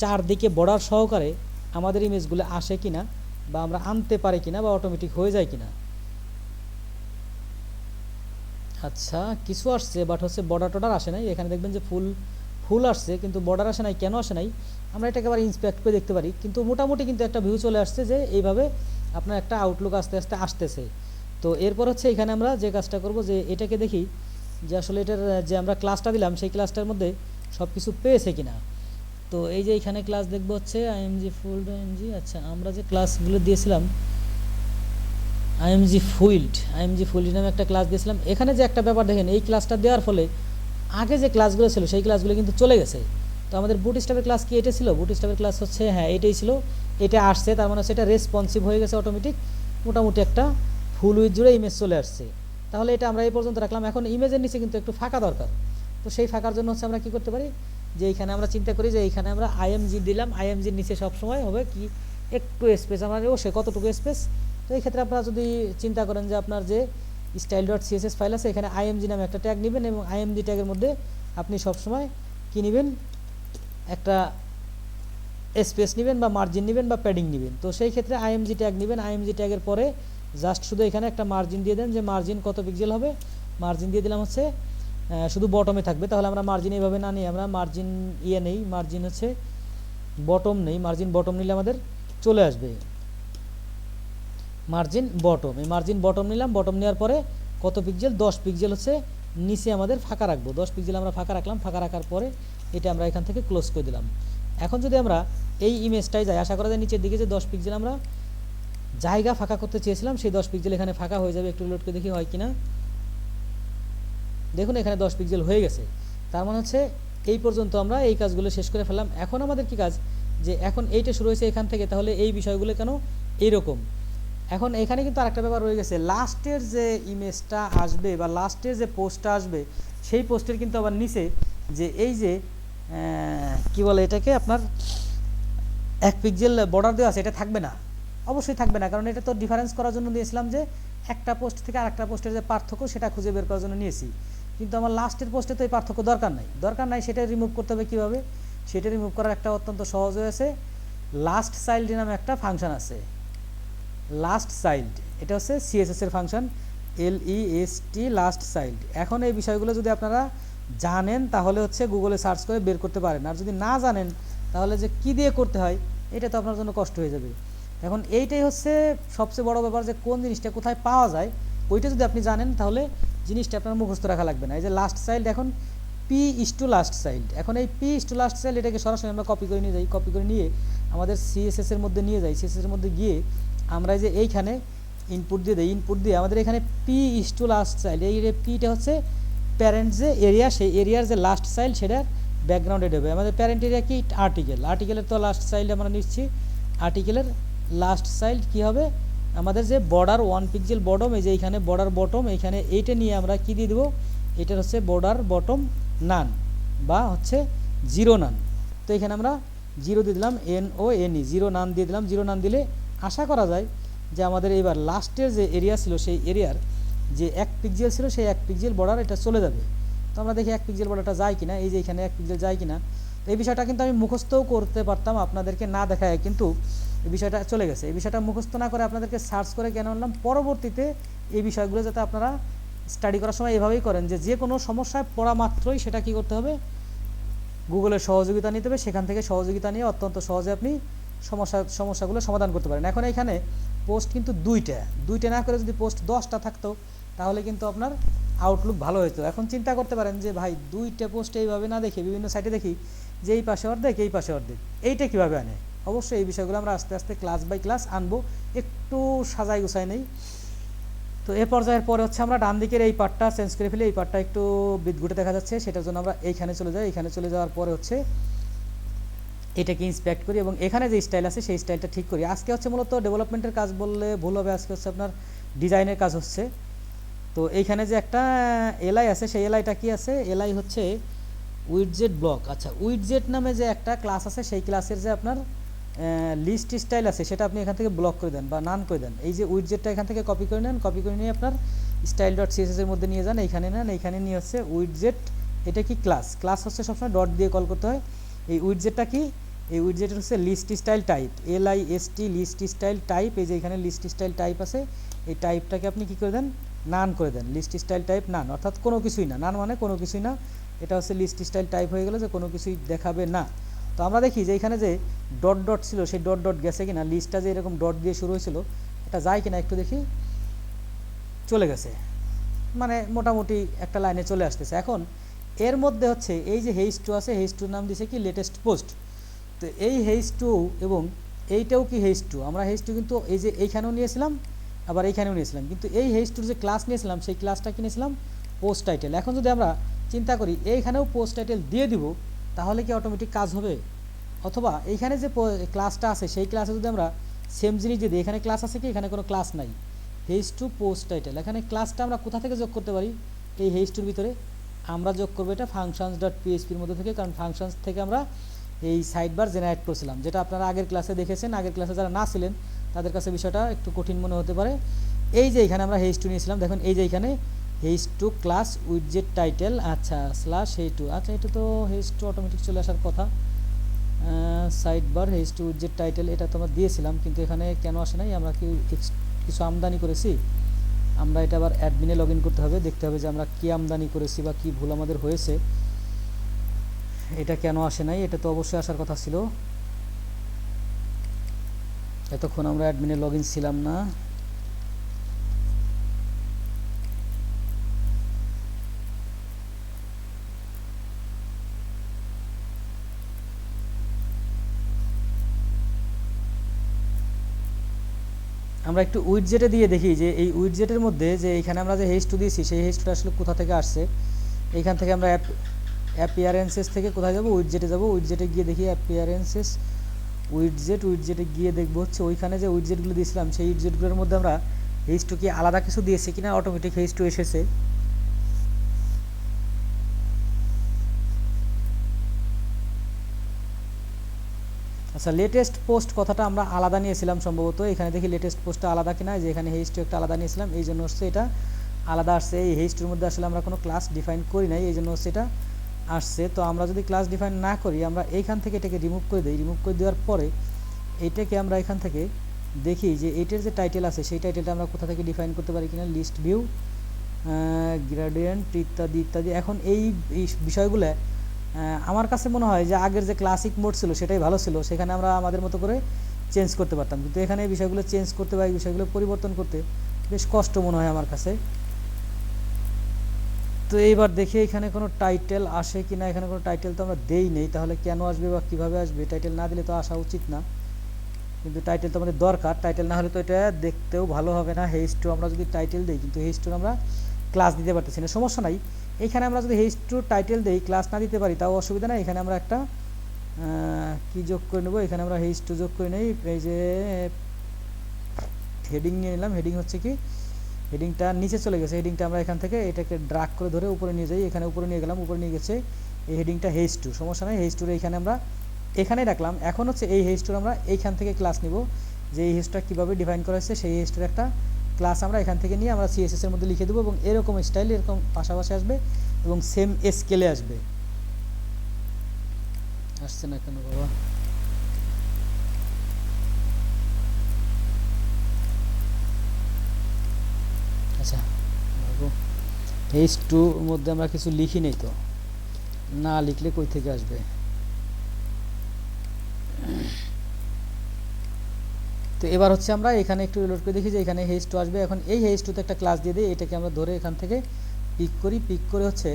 চারদিকে বর্ডার সহকারে আমাদের ইমেজগুলো আসে কিনা, বা আমরা আনতে পারি কিনা, বা অটোমেটিক হয়ে যায় কিনা। আচ্ছা কিছু আসছে, বাট হচ্ছে বর্ডার টর্ডার আসে নাই। এখানে দেখবেন যে ফুল আসছে কিন্তু বর্ডার আসে নাই, কেন আসে নাই আমরা এটাকে আবার ইন্সপেক্ট করে দেখতে পারি। কিন্তু মোটামুটি কিন্তু একটা ভিউ চলে আসছে যে এইভাবে আপনার একটা আউটলুক আস্তে আস্তে আসতেছে। তো এরপর হচ্ছে এখানে আমরা যে কাজটা করব, যে এটাকে দেখি যে আসলে এটার যে আমরা ক্লাসটা দিলাম সেই ক্লাসটার মধ্যে সব কিছু পেয়েছে কিনা। তো এই যে এখানে ক্লাস দেখবো হচ্ছে আইএমজি ফুল আইএমজি, আচ্ছা আমরা যে ক্লাসগুলো দিয়েছিলাম আইএমজি ফুইল্ড নামে একটা ক্লাস দিয়েছিলাম। এখানে যে একটা ব্যাপার দেখেন, এই ক্লাসটা দেওয়ার ফলে আগে যে ক্লাসগুলো ছিল সেই ক্লাসগুলো কিন্তু চলে গেছে। তো আমাদের বুটস্ট্র্যাপের ক্লাস কি এটা ছিল, বুটস্ট্র্যাপের ক্লাস হচ্ছে হ্যাঁ এটাই ছিল, এটা আসছে, তার মানে সেটা রেসপন্সিভ হয়ে গেছে অটোমেটিক, মোটামুটি একটা ফুল উইথ জুড়ে ইমেজ চলে আসছে। তাহলে এটা আমরা এই পর্যন্ত রাখলাম। এখন ইমেজের নিচে কিন্তু একটু ফাঁকা দরকার, তো সেই ফাঁকার জন্য হচ্ছে আমরা কি করতে পারি, যে এইখানে আমরা চিন্তা করি যে এইখানে আমরা আইএমজি দিলাম, আইএমজির নিচে সবসময় হবে কি একটু স্পেস, আমরা সে কতটুকু স্পেস। তো এই ক্ষেত্রে আপনারা যদি চিন্তা করেন যে আপনার যে স্টাইল ডট সিএসএস ফাইল আছে এখানে আইএমজি নামে একটা ট্যাগ নেবেন এবং আইএমজি ট্যাগের মধ্যে আপনি সবসময় কী নেবেন, একটা স্পেস নেবেন বা মার্জিন নেবেন বা প্যাডিং নেবেন। তো সেই ক্ষেত্রে আইএমজি ট্যাগ নেবেন, আইএমজি ট্যাগের পরে জাস্ট শুধু এখানে একটা মার্জিন দিয়ে দেন, যে মার্জিন কত পিক্সেল হবে, মার্জিন দিয়ে দিলাম হচ্ছে শুধু বটমে থাকবে। তাহলে আমরা মার্জিন এইভাবে না নিই, আমরা মার্জিন নেই, মার্জিন হচ্ছে বটম নেই, মার্জিন বটম নিলে আমাদের চলে আসবে মার্জিন বটম। এই মার্জিন বটম নিলাম, বটম নেওয়ার পরে কত পিক্সেল, 10 পিক্সেল হচ্ছে নিচে আমাদের ফাঁকা রাখবো, 10 পিক্সেল আমরা ফাঁকা রাখলাম। ফাঁকা রাখার পরে এটা আমরা এখান থেকে ক্লোজ করে দিলাম। এখন যদি আমরা এই ইমেজটাই যাই, আশা করা যায় নিচের দিকে যে 10 পিক্সেল আমরা জায়গা ফাঁকা করতে চেয়েছিলাম সেই 10 পিক্সেল এখানে ফাঁকা হয়ে যাবে। একটু লোড করে দেখি হয় কিনা, দেখুন এখানে 10 পিক্সেল হয়ে গেছে। তার মানে হচ্ছে এই পর্যন্ত আমরা এই কাজগুলো শেষ করে ফেললাম। এখন আমাদের কি কাজ, যে এখন এইটা শুরু হয়েছে এখান থেকে, তাহলে এই বিষয়গুলো কেন এইরকম। এখন এখানে কিন্তু আরেকটা ব্যাপার রয়ে গেছে, লাস্টের যে ইমেজটা আসবে বা লাস্টের যে পোস্টটা আসবে সেই পোস্টের কিন্তু আবার নিচে যে এই যে কি বলে এটাকে আপনার 1 পিক্সেল বর্ডার দেওয়া আছে, এটা থাকবে না, অবশ্যই থাকবে না, কারণ এটা তো ডিফারেন্স করার জন্য দিয়েছিলাম যে একটা পোস্ট থেকে আরেকটা পোস্টের যে পার্থক্য সেটা খুঁজে বের করার জন্য নিয়েছি। কিন্তু আমার লাস্টের পোস্টে তো এই পার্থক্য দরকার নাই, সেটা রিমুভ করতে হবে কীভাবে, সেটা রিমুভ করার একটা অত্যন্ত সহজ হয়েছে, লাস্ট চাইল্ড নামে একটা ফাংশন আছে, লাস্ট চাইল্ড, এটা হচ্ছে সিএসএস এর ফাংশন, LEST লাস্ট চাইল্ড। এখন এই বিষয়গুলো যদি আপনারা জানেন তাহলে হচ্ছে গুগলে সার্চ করে বের করতে পারেন, আর যদি না জানেন তাহলে যে কী দিয়ে করতে হয় এটা তো আপনার জন্য কষ্ট হয়ে যাবে। এখন এইটাই হচ্ছে সবচেয়ে বড় ব্যাপার, যে কোন জিনিসটা কোথায় পাওয়া যায় ওইটা যদি আপনি জানেন তাহলে জিনিসটা আপনার মুখস্থ রাখা লাগবে না। এই যে লাস্ট চাইল্ড, এখন P= লাস্ট চাইল্ড, এখন এই P= লাস্ট চাইল্ড এটাকে সরাসরি আমরা কপি করে নিয়ে যাই, কপি করে নিয়ে আমাদের সিএসএস এর মধ্যে নিয়ে যাই, সিএসএস এর মধ্যে গিয়ে আমরা যে এইখানে ইনপুট দিয়ে দিই, ইনপুট দিয়ে আমাদের এখানে P= লাস্ট চাইল্ড, এই পিটা হচ্ছে প্যারেন্ট যে এরিয়া, সেই এরিয়ার যে লাস্ট চাইল্ড সেটার ব্যাকগ্রাউন্ডে দেবে। আমাদের প্যারেন্ট এরিয়া কি, আর্টিকেলের তো লাস্ট চাইল্ড আমরা নিচ্ছি, আর্টিকেলের লাস্ট চাইল্ড কি হবে আমাদের যে বর্ডার 1 পিক্সেল বটম, এই যে এইখানে বর্ডার বটম, এইখানে এইটা নিয়ে আমরা কি দিয়ে দেবো, এটার হচ্ছে বর্ডার বটম নান বা হচ্ছে 0 নান। তো এখানে আমরা 0 দিয়ে দিলাম, NONE 0 নান দিয়ে দিলাম। 0 নান দিলে আশা করা যায় যে আমাদের এইবার লাস্টের যে এরিয়া ছিল সেই এরিয়ার যে 1 পিক্সেল ছিল সেই 1 পিক্সেল বর্ডার এটা চলে যাবে। তো আমরা দেখি 1 পিক্সেল বর্ডারটা যায় কিনা, এই যে এখানে 1 পিক্সেল যায় কিনা। তো এই বিষয়টা কিন্তু আমি মুখস্থও করতে পারতাম আপনাদেরকে না দেখায়, কিন্তু এই বিষয়টা চলে গেছে। এই বিষয়টা মুখস্থ না করে আপনাদেরকে সার্চ করে কেন আনলাম, পরবর্তীতে এই বিষয়গুলো যাতে আপনারা স্টাডি করার সময় এভাবেই করেন, যে কোনো সমস্যায় পড়া মাত্রই সেটা কি করতে হবে, গুগলের সহযোগিতা নিতে হবে, সেখান থেকে সহযোগিতা নিয়ে অত্যন্ত সহজে আপনি সমস্যাগুলো সমাধান করতে পারেন। এখন এখানে পোস্ট কিন্তু দুইটা না করে যদি পোস্ট 10টা থাকতো তাহলে কিন্তু আপনার আউটলুক ভালো হতো। এখন চিন্তা করতে পারেন যে ভাই 2টা পোস্ট এইভাবে না দেখে বিভিন্ন সাইটে দেখি যে এই পাশে অর্ধেক এই পাশে অর্ধেক, এইটা কীভাবে আনে। অবশ্যই এই বিষয়গুলো আমরা আস্তে আস্তে ক্লাস বাই ক্লাস আনবো, একটু সাজাই গুছাই নেই। তো এ পর্যায়ের পরে হচ্ছে আমরা ডান দিকের এই পার্টটা চেঞ্জ করে ফেলি, এই পার্টটা একটু বিদঘুটে দেখা যাচ্ছে, সেটার জন্য আমরা এইখানে চলে যাই। এইখানে চলে যাওয়ার পরে হচ্ছে এটাকে ইন্সপেক্ট করি এবং এখানে যে স্টাইল আছে সেই স্টাইলটা ঠিক করি। আজকে হচ্ছে মূলত ডেভেলপমেন্টের কাজ বললে ভুল হবে, আজকে হচ্ছে আপনার ডিজাইনের কাজ হচ্ছে। তো এইখানে যে একটা এলআই আছে সেই এলআইটা কি আছে, এলআই হচ্ছে উইডজেট ব্লক। আচ্ছা, উইডজেট নামে যে একটা ক্লাস আছে সেই ক্লাসের যে আপনার লিস্ট স্টাইল আছে সেটা আপনি এখান থেকে ব্লক করে দেন বা নান করে দেন। এই যে উইডজেটটা এখান থেকে কপি করে নেন, কপি করে নিয়ে আপনার style.css এর মধ্যে নিয়ে যান, এইখানে নেন, এইখানে নিয়ে হচ্ছে উইডজেট, এটা কি ক্লাস হচ্ছে সবসময় ডট দিয়ে কল করতে হয়। এই উইডজেটটা কি, এই উইডজেট হচ্ছে list style type, LIST list style type. এই যে এখানে লিস্ট স্টাইল টাইপ আছে, এই টাইপটাকে আপনি কি করে দেন, নান করে দেন, লিস্ট স্টাইল টাইপ নান, অর্থাৎ কোনো কিছুই না, নান মানে কোনো কিছুই না, এটা হচ্ছে লিস্ট স্টাইল টাইপ হয়ে গেল যে কোনো কিছুই দেখাবে না। তো আমরা দেখি যে এখানে যে ডট ডট ছিল সেই ডট ডট গেছে কিনা, লিস্টটা যে এরকম ডট দিয়ে শুরু হয়েছিল এটা যায় কিনা একটু দেখি, চলে গেছে, মানে মোটামুটি একটা লাইনে চলে আসতেছে। এখন এর মধ্যে হচ্ছে এই যে H2 আছে, H2 নাম দিয়েছে কি লেটেস্ট পোস্ট। তো এই H2 এবং এইটাও কি H2, আমরা H2 কিন্তু এই যে এইখানেও নিয়েছিলাম আবার এইখানেও নিয়েছিলাম, কিন্তু এই H2 যে ক্লাস নিয়েছিলাম সেই ক্লাসটা কি নিয়েছিলাম, পোস্ট টাইটেল। এখন যদি আমরা চিন্তা করি এইখানেও পোস্ট টাইটেল দিয়ে দিব তাহলে কি অটোমেটিক কাজ হবে, অথবা এইখানে যে ক্লাসটা আছে সেই ক্লাসে যদি আমরা সেম জিনিস দিয়ে দিই, এখানে ক্লাস আছে কি, এখানে কোনো ক্লাস নাই, হেইজ টু পোস্ট টাইটেল। এখানে ক্লাসটা আমরা কোথা থেকে যোগ করতে পারি? এই হেইজ টুর ভিতরে আমরা যোগ করবো এটা ফাংশনস ডট পিএইচপির মধ্যে থেকে, কারণ ফাংশনস থেকে আমরা এই সাইড বার জেনারেট করছিলাম, যেটা আপনারা আগের ক্লাসে দেখেছেন। আগের ক্লাসে যারা না ছিলেন তাদের কাছে বিষয়টা একটু কঠিন মনে হতে পারে। এই যে এখানে আমরা হেইজ টু নিয়েছিলাম, দেখুন এই যে এখানে হেইজ টু ক্লাস উইডজেট টাইটেল, আচ্ছা স্ল্যাশ হেইজ টু, আচ্ছা এটা তো হেইজ টু অটোমেটিক চলে আসার কথা। Side bar হেইজ two widget title এটা তো আমরা দিয়েছিলাম, কিন্তু এখানে কেন আসে নাই? আমরা কি কিছু আমদানি করেছি? আমরা এটা আবার অ্যাডমিনে লগ ইন করতে হবে, দেখতে হবে যে আমরা কী আমদানি করেছি বা কী ভুল আমাদের হয়েছে, এটা কেন আসে নাই। এটা তো অবশ্যই আসার কথা ছিল, এতক্ষণ আমরা অ্যাডমিনে লগ ইন ছিলাম না। আমরা একটু উইডজেটে দিয়ে দেখি যে এই উইডজেটের মধ্যে যে এখানে আমরা যে হেইজ টু দিয়েছি সেই হেইজ টুটা আসলে কোথা থেকে আসছে। এইখান থেকে আমরা অ্যাপিয়ারেন্সেস থেকে কোথায় যাব? উইডজেটে যাব। উইডজেটে গিয়ে দেখি অ্যাপিয়ারেন্সেস উইডজেটে গিয়ে দেখবো হচ্ছে ওইখানে যে উইডজেটগুলো দিয়েছিলাম সেই উইডজেটগুলোর মধ্যে আমরা হেইজ টু কি আলাদা কিছু দিয়েছি কিনা, অটোমেটিক হেইজ টু এসেছে। আচ্ছা, লেটেস্ট পোস্ট কথাটা আমরা আলাদা নিয়েছিলাম সম্ভবত। এখানে দেখি লেটেস্ট পোস্টটা আলাদা কিনা, যে এখানে হেইজ টু একটা আলাদা নিয়েছিলাম, এই জন্য হচ্ছে এটা আলাদা আসছে। এই হেইজ টুর মধ্যে আসলে আমরা কোনো ক্লাস ডিফাইন করি নাই, এই জন্য হচ্ছে এটা আসছে। তো আমরা যদি ক্লাস ডিফাইন না করি, আমরা এইখান থেকে এটাকে রিমুভ করে দিই। রিমুভ করে দেওয়ার পরে এইটাকে আমরা এখান থেকে দেখি যে এইটার যে টাইটেল আছে সেই টাইটেলটা আমরা কোথা থেকে ডিফাইন করতে পারি কিনা। লিস্ট ভিউ, গ্রেডিয়েন্ট ইত্যাদি ইত্যাদি। এখন এই বিষয়গুলো আমার কাছে মনে হয় যে আগের যে ক্লাসিক মোড ছিল সেটাই ভালো ছিল, সেখানে আমরা আমাদের মতো করে চেঞ্জ করতে পারতাম, কিন্তু এখানে এই বিষয়গুলো চেঞ্জ করতে বা এই বিষয়গুলো পরিবর্তন করতে বেশ কষ্ট মনে হয় আমার কাছে। তো এইবার দেখি এখানে কোনো টাইটেল আসে কিনা। এখানে কোনো টাইটেল তো আমরা দেই নেই, তাহলে কেন আসবে বা কীভাবে আসবে? টাইটেল না দিলে তো আসা উচিত না, কিন্তু টাইটেল তো আমাদের দরকার। টাইটেল না হলে তো এটা দেখতেও ভালো হবে না। হেইজ টু আমরা যদি টাইটেল দিই, কিন্তু হেইজ টু আমরা ক্লাস দিতে পারতেছি না, সমস্যা নাই। এইখানে আমরা যদি হেইজ টু টাইটেল দিই, ক্লাস না দিতে পারি, তাও অসুবিধা নাই। এখানে আমরা একটা কি যোগ করে নেব, এখানে আমরা হেইজ টু যোগ করে নেই। এই যে হেডিং নিয়ে নিলাম। হেডিং হচ্ছে কি, হেডিংটা নিচে চলে গেছে, হেডিংটা আমরা এখান থেকে এটাকে ড্রাগ করে ধরে উপরে নিয়ে যাই। এখানে উপরে নিয়ে গেলাম, উপরে নিয়ে গেছে এই হেডিংটা হেইজ টু, সমস্যা নেই। হেইজ টুরে এখানে আমরা এখানেই রাখলাম। এখন হচ্ছে এই হেইজ টুর আমরা এইখান থেকে ক্লাস নিব, যে এই হেইজটা কীভাবে ডিফাইন করা হয়েছে সেই হেইজ টুর একটা ক্লাস আমরা এখান থেকে নিয়ে আমরা সিএসএস এর মধ্যে লিখে দেবো, এবং এরকম স্টাইল এরকম পাশাপাশি আসবে এবং সেম স্কেলে আসবে। আসছে না কেন বাবা? আচ্ছা, হেইজ টু মধ্যে আমরা কিছু লিখি নেই, তো না লিখলে কই থেকে আসবে? তো এবার হচ্ছে আমরা এখানে একটু রিলোড করে দেখি যে এখানে হেইজ টু আসবে। এখন এই হেইজ টুতে একটা ক্লাস দিয়ে দিই, এটাকে আমরা ধরে এখান থেকে পিক করি। পিক করে হচ্ছে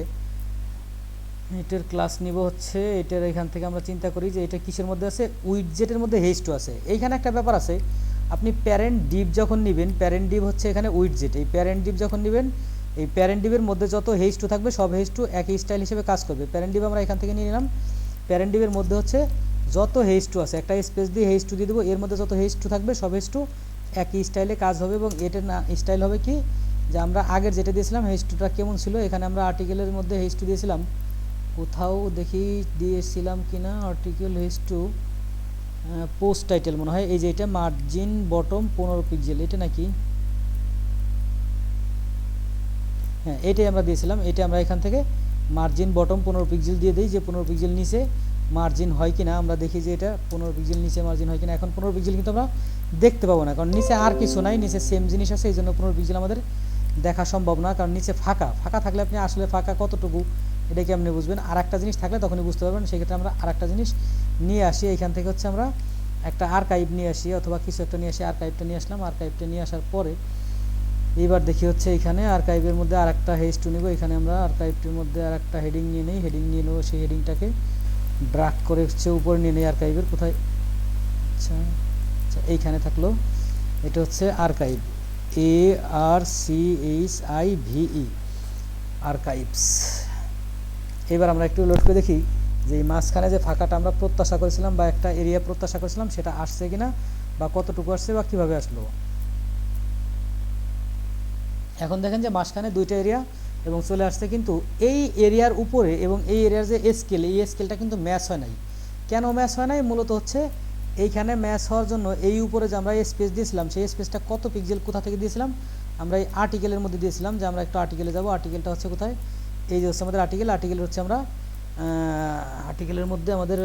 এটার ক্লাস নিব হচ্ছে এটার, এখান থেকে আমরা চিন্তা করি যে এটা কিসের মধ্যে আছে? উইডজেটের মধ্যে হেইজ টু আছে। এইখানে একটা ব্যাপার আছে, আপনি প্যারেন্ট ডিভ যখন নেবেন, প্যারেন্ট ডিভ হচ্ছে এখানে উইডজেট, এই প্যারেন্ট ডিভ যখন নেবেন, এই প্যারেন্ট ডিভের মধ্যে যত হেইজ টু থাকবে সব হেইজ টু একই স্টাইল হিসেবে কাজ করবে। প্যারেন্ট ডিভ আমরা এখান থেকে নিয়ে নিলাম। প্যারেন্ট ডিভের মধ্যে হচ্ছে যত হেইজ টু আছে, একটা স্পেস দিয়ে হেইজ টু দিয়ে দেবো, এর মধ্যে যত হেইজ টু থাকবে সব হেইজ টু একই স্টাইলে কাজ হবে। এবং এটার না স্টাইল হবে কি, যে আমরা আগের যেটা দিয়েছিলাম হেইজ টুটা কেমন ছিল, এখানে আমরা আর্টিকেলের মধ্যে হেইজ টু দিয়েছিলাম, কোথাও দেখি দিয়েছিলাম কিনা আর্টিকেল হেইজ টু পোস্ট টাইটেল মনে হয়। এই যে এটা মার্জিন বটম 15 পিক্সেল, এটা নাকি? হ্যাঁ, এটাই আমরা দিয়েছিলাম। এটা আমরা এখান থেকে মার্জিন বটম 15 পিক্সেল দিয়ে দিই, যে 15 পিক্সেল নিচে মার্জিন হয় কিনা আমরা দেখি, যে এটা 15 পিক্সেল নিচে মার্জিন হয় কিনা। এখন 15 পিক্সেল কিন্তু আমরা দেখতে পাবো না, কারণ নিচে আর কিছু নাই, নিচে সেম জিনিস আছে, এই জন্য 15 পিক্সেল আমাদের দেখা সম্ভব না, কারণ নিচে ফাঁকা। ফাঁকা থাকলে আপনি আসলে ফাঁকা কতটুকু এটা কেমনি বুঝবেন? আর একটা জিনিস থাকলে তখনই বুঝতে পারবেন। সেক্ষেত্রে আমরা আর একটা জিনিস নিয়ে আসি, এখান থেকে হচ্ছে আমরা একটা আর্কাইভ নিয়ে আসি, অথবা কিছু একটা নিয়ে আসি। আর্কাইভটা নিয়ে আসলাম। আর্কাইভটা নিয়ে আসার পরে এইবার দেখি হচ্ছে এখানে আর্কাইভের মধ্যে আর একটা হেইজ টু নিব। এখানে আমরা আর্কাইভটির মধ্যে আর একটা হেডিং নিয়ে নিই। হেডিং নিয়ে নেবো, সেই হেডিংটাকে ড্রাগ করে হচ্ছে উপরে নিয়ে নেই। আর্কাইভের কোথায়? আচ্ছা আচ্ছা, এইখানে থাকলো। এটা হচ্ছে আর্কাইভ, ARCHIVE, আর্কাইভস। এবার আমরা একটু লোড করে দেখি যে এই মাঝখানে যে ফাঁকাটা আমরা প্রত্যাশা করেছিলাম বা একটা এরিয়া প্রত্যাশা করেছিলাম সেটা আসছে কিনা, বা কতটুকু আসছে বা কীভাবে আসলো। এখন দেখেন যে মাঝখানে দুইটা এরিয়া এবং চলে আসছে, কিন্তু এই এরিয়ার উপরে এবং এই এরিয়ার যে স্কেল, এই স্কেলটা কিন্তু ম্যাচ হয় নাই। কেন ম্যাচ হয় নাই? মূলত হচ্ছে এইখানে ম্যাচ হওয়ার জন্য এই উপরে যে আমরা স্পেস দিয়েছিলাম, সেই স্পেসটা কত পিক্সেল কোথা থেকে দিয়েছিলাম? আমরা এই আর্টিকেলের মধ্যে দিয়েছিলাম, যে আমরা একটা আর্টিকেলে যাব। আর্টিকেলটা হচ্ছে কোথায়? এই যে হচ্ছে আমাদের আর্টিকেলের হচ্ছে আমরা আর্টিকেলের মধ্যে আমাদের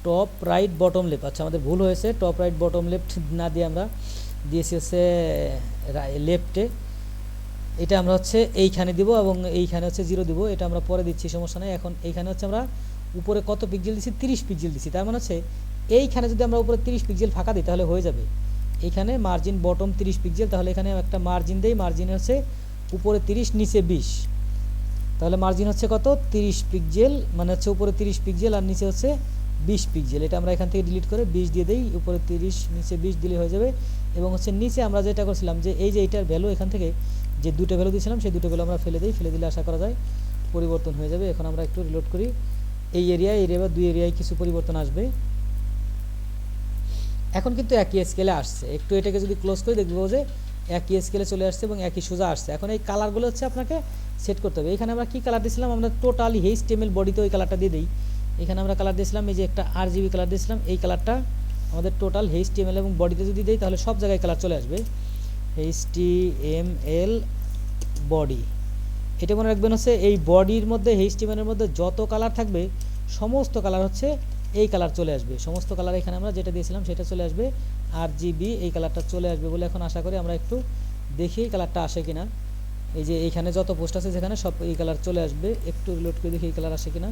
টপ রাইট বটম লেফট, আচ্ছা আমাদের ভুল হয়েছে, টপ রাইট বটম লেফট না দিয়ে আমরা দিয়েছি হচ্ছে লেফটে। এটা আমরা হচ্ছে এইখানে দিব এবং এইখানে হচ্ছে 0 দিব, এটা আমরা পরে দিচ্ছি, সমস্যা নেই। এখন এইখানে হচ্ছে আমরা উপরে কত পিক্সেল দিচ্ছি? 30 পিক্সেল দিচ্ছি। তার মানে হচ্ছে এইখানে যদি আমরা উপরে 30 পিক্সেল ফাঁকা দিই তাহলে হয়ে যাবে। এইখানে মার্জিন বটম 30 পিক্সেল, তাহলে এখানে একটা মার্জিন দেই, মার্জিন হচ্ছে উপরে 30 নিচে 20, তাহলে মার্জিন হচ্ছে কত? 30 পিক্সেল, মানে হচ্ছে উপরে 30 পিক্সেল আর নিচে হচ্ছে 20 পিক্সেল। এটা আমরা এখান থেকে ডিলিট করে 20 দিয়ে দেই, উপরে 30 নিচে 20 দিলে হয়ে যাবে। এবং হচ্ছে নিচে আমরা যেটা করছিলাম যে এই যে এইটার ভ্যালু, এখান থেকে যে দুটো ভ্যালু দিয়েছিলাম সেই দুটো ভ্যালু আমরা ফেলে দিই, ফেলে দিলে আশা করা যায় পরিবর্তন হয়ে যাবে। এখন আমরা একটু রিলোড করি, এই এরিয়া বা দুই এরিয়ায় কিছু পরিবর্তন আসবে। এখন কিন্তু একই স্কেলে আসছে। একটু এটাকে যদি ক্লোজ করে দেখবো যে একই স্কেলে চলে আসছে এবং একই সোজা আসছে। এখন এই কালারগুলো হচ্ছে আপনাকে সেট করতে হবে। এখানে আমরা কী কালার দিয়েছিলাম? আমরা টোটাল HTML বডিতে ওই কালারটা দিয়ে দিই। এখানে আমরা কালার দিয়েছিলাম এই যে একটা RGB কালার দিয়েছিলাম, এই কালারটা আমাদের টোটাল HTML এবং বডিতে যদি দিই তাহলে সব জায়গায় কালার চলে আসবে। HTML বডি, এটা মনে রাখবেন হচ্ছে এই বডির মধ্যে HTML এর মধ্যে যত কালার থাকবে সমস্ত কালার হচ্ছে এই কালার চলে আসবে। সমস্ত কালার এখানে আমরা যেটা দিয়েছিলাম সেটা চলে আসবে, RGB এই কালারটা চলে আসবে বলে এখন আশা করি। আমরা একটু দেখি এই কালারটা আসে কিনা। এই যে এইখানে যত পোস্ট আছে যেখানে সব এই কালার চলে আসবে, একটু রিলোড করে দেখি এই কালার আসে কিনা।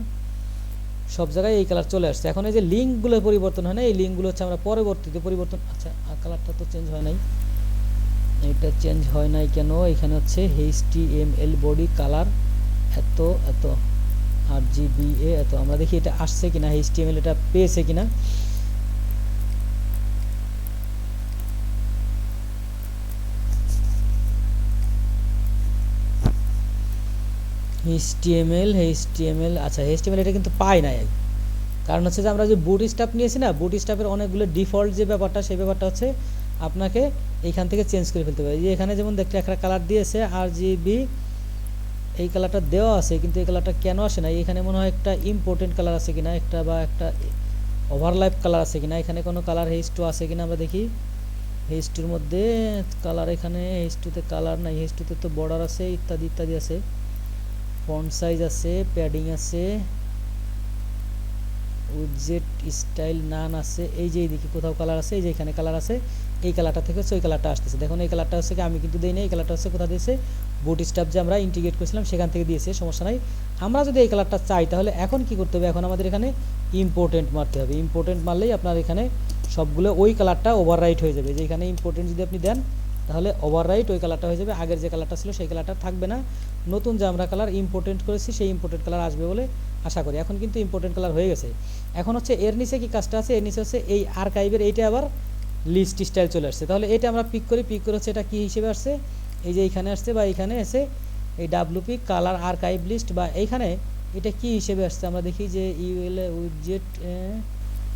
সব জায়গায় এই কালার চলে আসছে। এখন এই যে লিঙ্কগুলো পরিবর্তন হয় না, এই লিঙ্কগুলো হচ্ছে আমরা পরবর্তীতে পরিবর্তন, আচ্ছা কালারটা তো চেঞ্জ হয় নাই, এটা চেঞ্জ হয় নাই কেন? এখানে হচ্ছে HTML বডি কালার এত এত RGBA এত, আমরা দেখি এটা আসছে কিনা, HTML এটা পেয়েছে কিনা। HTML আচ্ছা HTML এটা কিন্তু পাই নাই, কারণ হচ্ছে যে আমরা যে বুট স্টাফ নিয়েছি না, বুট স্টাফের অনেকগুলো ডিফল্ট যে ব্যাপারটা, সেই ব্যাপারটা হচ্ছে আপনাকে এইখান থেকে চেঞ্জ করে ফেলতে হবে। যে এখানে যেমন দেখতে একটা কালার দিয়েছে RGB, এই কালারটা দেওয়া আছে, কিন্তু এই কালারটা কেন আসে না? এখানে মনে হয় একটা ইম্পর্টেন্ট কালার আছে কিনা, একটা বা একটা ওভারল্যাপ কালার আছে কিনা, এখানে কোনো কালার H2 আছে কিনা আমরা দেখি। H2-র মধ্যে কালার, এখানে H2-তে কালার নাই, H2-তে তো বর্ডার আছে ইত্যাদি ইত্যাদি আছে, ফন্ট সাইজ আছে, প্যাডিং আছে, উইডজেট স্টাইল নান আছে। এই যে এইদিকে কোথাও কালার আছে, এই যে এখানে কালার আছে, এই কালারটা থেকে হচ্ছে ওই কালারটা আসতেছে। দেখুন এই কালারটা হচ্ছে কি আমি কিন্তু দিই না, এই কালারটা হচ্ছে কোথা দিয়েছে? বুট স্টাফ যে আমরা ইন্টিগ্রেট করেছিলাম সেখান থেকে দিয়েছে, সমস্যা নাই। আমরা যদি এই কালারটা চাই তাহলে এখন কি করতে হবে? এখন আমাদের এখানে ইম্পর্টেন্ট মারতে হবে। ইম্পর্টেন্ট মারলেই আপনার এখানে সবগুলো ওই কালারটা ওভাররাইট হয়ে যাবে। যে এখানে ইম্পর্টেন্ট যদি আপনি দেন তাহলে ওভাররাইট ওই কালারটা হয়ে যাবে, আগের যে কালারটা ছিল সেই কালারটা থাকবে না। নতুন যে আমরা কালার ইম্পর্টেন্ট করেছি সেই ইম্পর্টেন্ট কালার আসবে বলে আশা করি। এখন কিন্তু ইম্পর্টেন্ট কালার হয়ে গেছে। এখন হচ্ছে এর নিচে কি কাজটা আছে? এর নিচে হচ্ছে এই আর্কাইভের এইটা আবার লিস্ট স্টাইল চলে আসছে। তাহলে এটা আমরা পিক করি, পিক করে হচ্ছে এটা কী হিসেবে আসছে? এই যে এইখানে আসছে বা এইখানে এসে এই WP কালার আর্কাইভ লিস্ট, বা এইখানে এটা কি হিসেবে আসছে আমরা দেখি যে ইউএল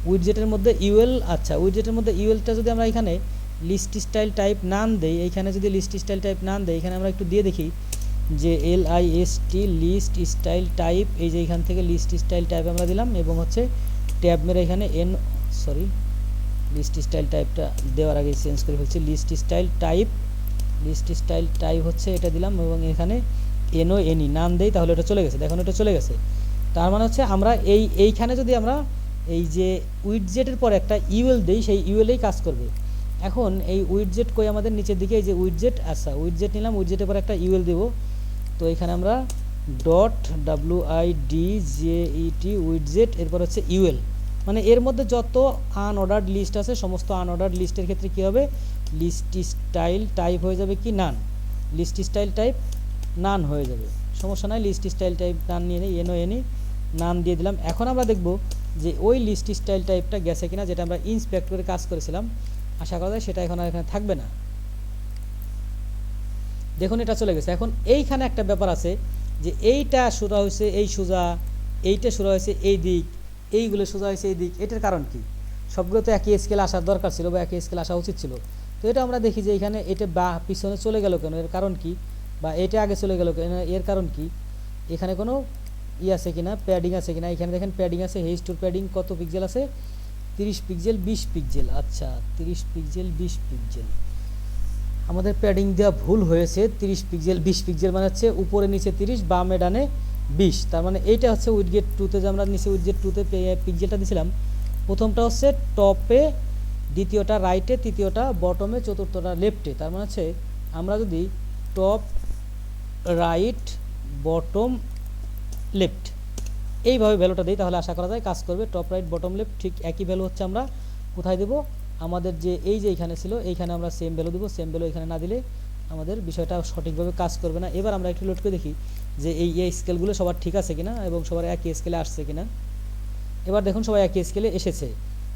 উইডজেটের মধ্যে ইউএল, আচ্ছা উইডজেটের মধ্যে ইউএলটা যদি আমরা এখানে লিস্ট স্টাইল টাইপ নাম দেই, এইখানে যদি লিস্ট স্টাইল টাইপ নাম দেই, এখানে আমরা একটু দিয়ে দেখি যে LIST লিস্ট স্টাইল টাইপ, এই যে এখান থেকে লিস্ট স্টাইল টাইপ আমরা দিলাম এবং হচ্ছে ট্যাব মেরে এখানে লিস্ট স্টাইল টাইপটা দেওয়ার আগে চেঞ্জ করে ফেলছি, লিস্ট স্টাইল টাইপ হচ্ছে এটা দিলাম এবং এখানে NONE নাম দেই, তাহলে এটা চলে গেছে। দেখুন এটা চলে গেছে। তার মানে হচ্ছে আমরা এইখানে যদি আমরা এই যে উইডজেটের পর একটা ইউএল দেই, সেই ইউএলেই কাজ করবে। এখন এই উইডজেট কই আমাদের নিচের দিকে, এই যে উইডজেট, আচ্ছা উইডজেট নিলাম, উইডজেটের পর একটা ইউএল দেব। তো এখানে আমরা .WIDGET উইডজেট, এরপর হচ্ছে ইউএল, মানে এর মধ্যে যত আনঅর্ডার্ড লিস্ট আছে সমস্ত আনঅর্ডার্ড লিস্টের ক্ষেত্রে কী হবে? লিস্ট স্টাইল টাইপ হয়ে যাবে কি নান, লিস্ট স্টাইল টাইপ নান হয়ে যাবে, সমস্যা নাই। লিস্ট স্টাইল টাইপ নান নিয়ে নিই, NONE নাম দিয়ে দিলাম। এখন আমরা দেখব যে ওই লিস্ট স্টাইল টাইপটা গেছে কিনা, যেটা আমরা ইন্সপেক্ট করে কাজ করেছিলাম। আশা করা যায় সেটা এখন আর এখানে থাকবে না। দেখুন এটা চলে গেছে। এখন এইখানে একটা ব্যাপার আছে যে এইটা সোজা হয়েছে এই সোজা, এইটা সোজা হয়েছে এই দিক, এইগুলো সোজা হয়েছে এই দিক, এটার কারণ কি? সবগুলো তো একই স্কেলে আসার দরকার ছিল বা একই স্কেলে আসা উচিত ছিল, তো এটা আমরা দেখি যে এখানে এটা বা পিছনে চলে গেল কেন, এর কারণ কি, বা এটা আগে চলে গেল কেন, এর কারণ কি, এখানে কোনো আছে কিনা, প্যাডিং আছে কিনা। এখানে দেখেন প্যাডিং আছে, H2 প্যাডিং কত পিক্সেল আছে, 30 পিক্সেল 20 পিক্সেল। আচ্ছা 30 পিক্সেল 20 পিক্সেল, আমাদের প্যাডিং দেওয়া ভুল হয়েছে। 30 পিক্সেল 20 পিক্সেল মানে হচ্ছে উপরে নিচে 30, বামে ডানে 20। তার মানে এইটা হচ্ছে উইডজেট 2তে যে আমরা নিচে উইডজেট 2তে পিক্সেলটা দিয়েছিলাম, প্রথমটা হচ্ছে টপে, দ্বিতীয়টা রাইটে, তৃতীয়টা বটমে, চতুর্থটা লেফটে। তার মানে হচ্ছে আমরা যদি টপ রাইট বটম লেফট এইভাবে ভ্যালুটা দিই তাহলে আশা করা যায় কাজ করবে। টপ রাইট বটম লেফট ঠিক একই ভ্যালু হচ্ছে আমরা কোথায় দেবো, আমাদের যে এই যে এইখানে ছিল এইখানে আমরা সেম ভ্যালু দেবো। সেম ভ্যালু এখানে না দিলে আমাদের বিষয়টা সঠিকভাবে কাজ করবে না। এবার আমরা একটু লোড করে দেখি যে এই স্কেলগুলো সবার ঠিক আছে কিনা এবং সবার একই স্কেলে আসছে কিনা। এবার দেখুন সবাই একই স্কেলে এসেছে।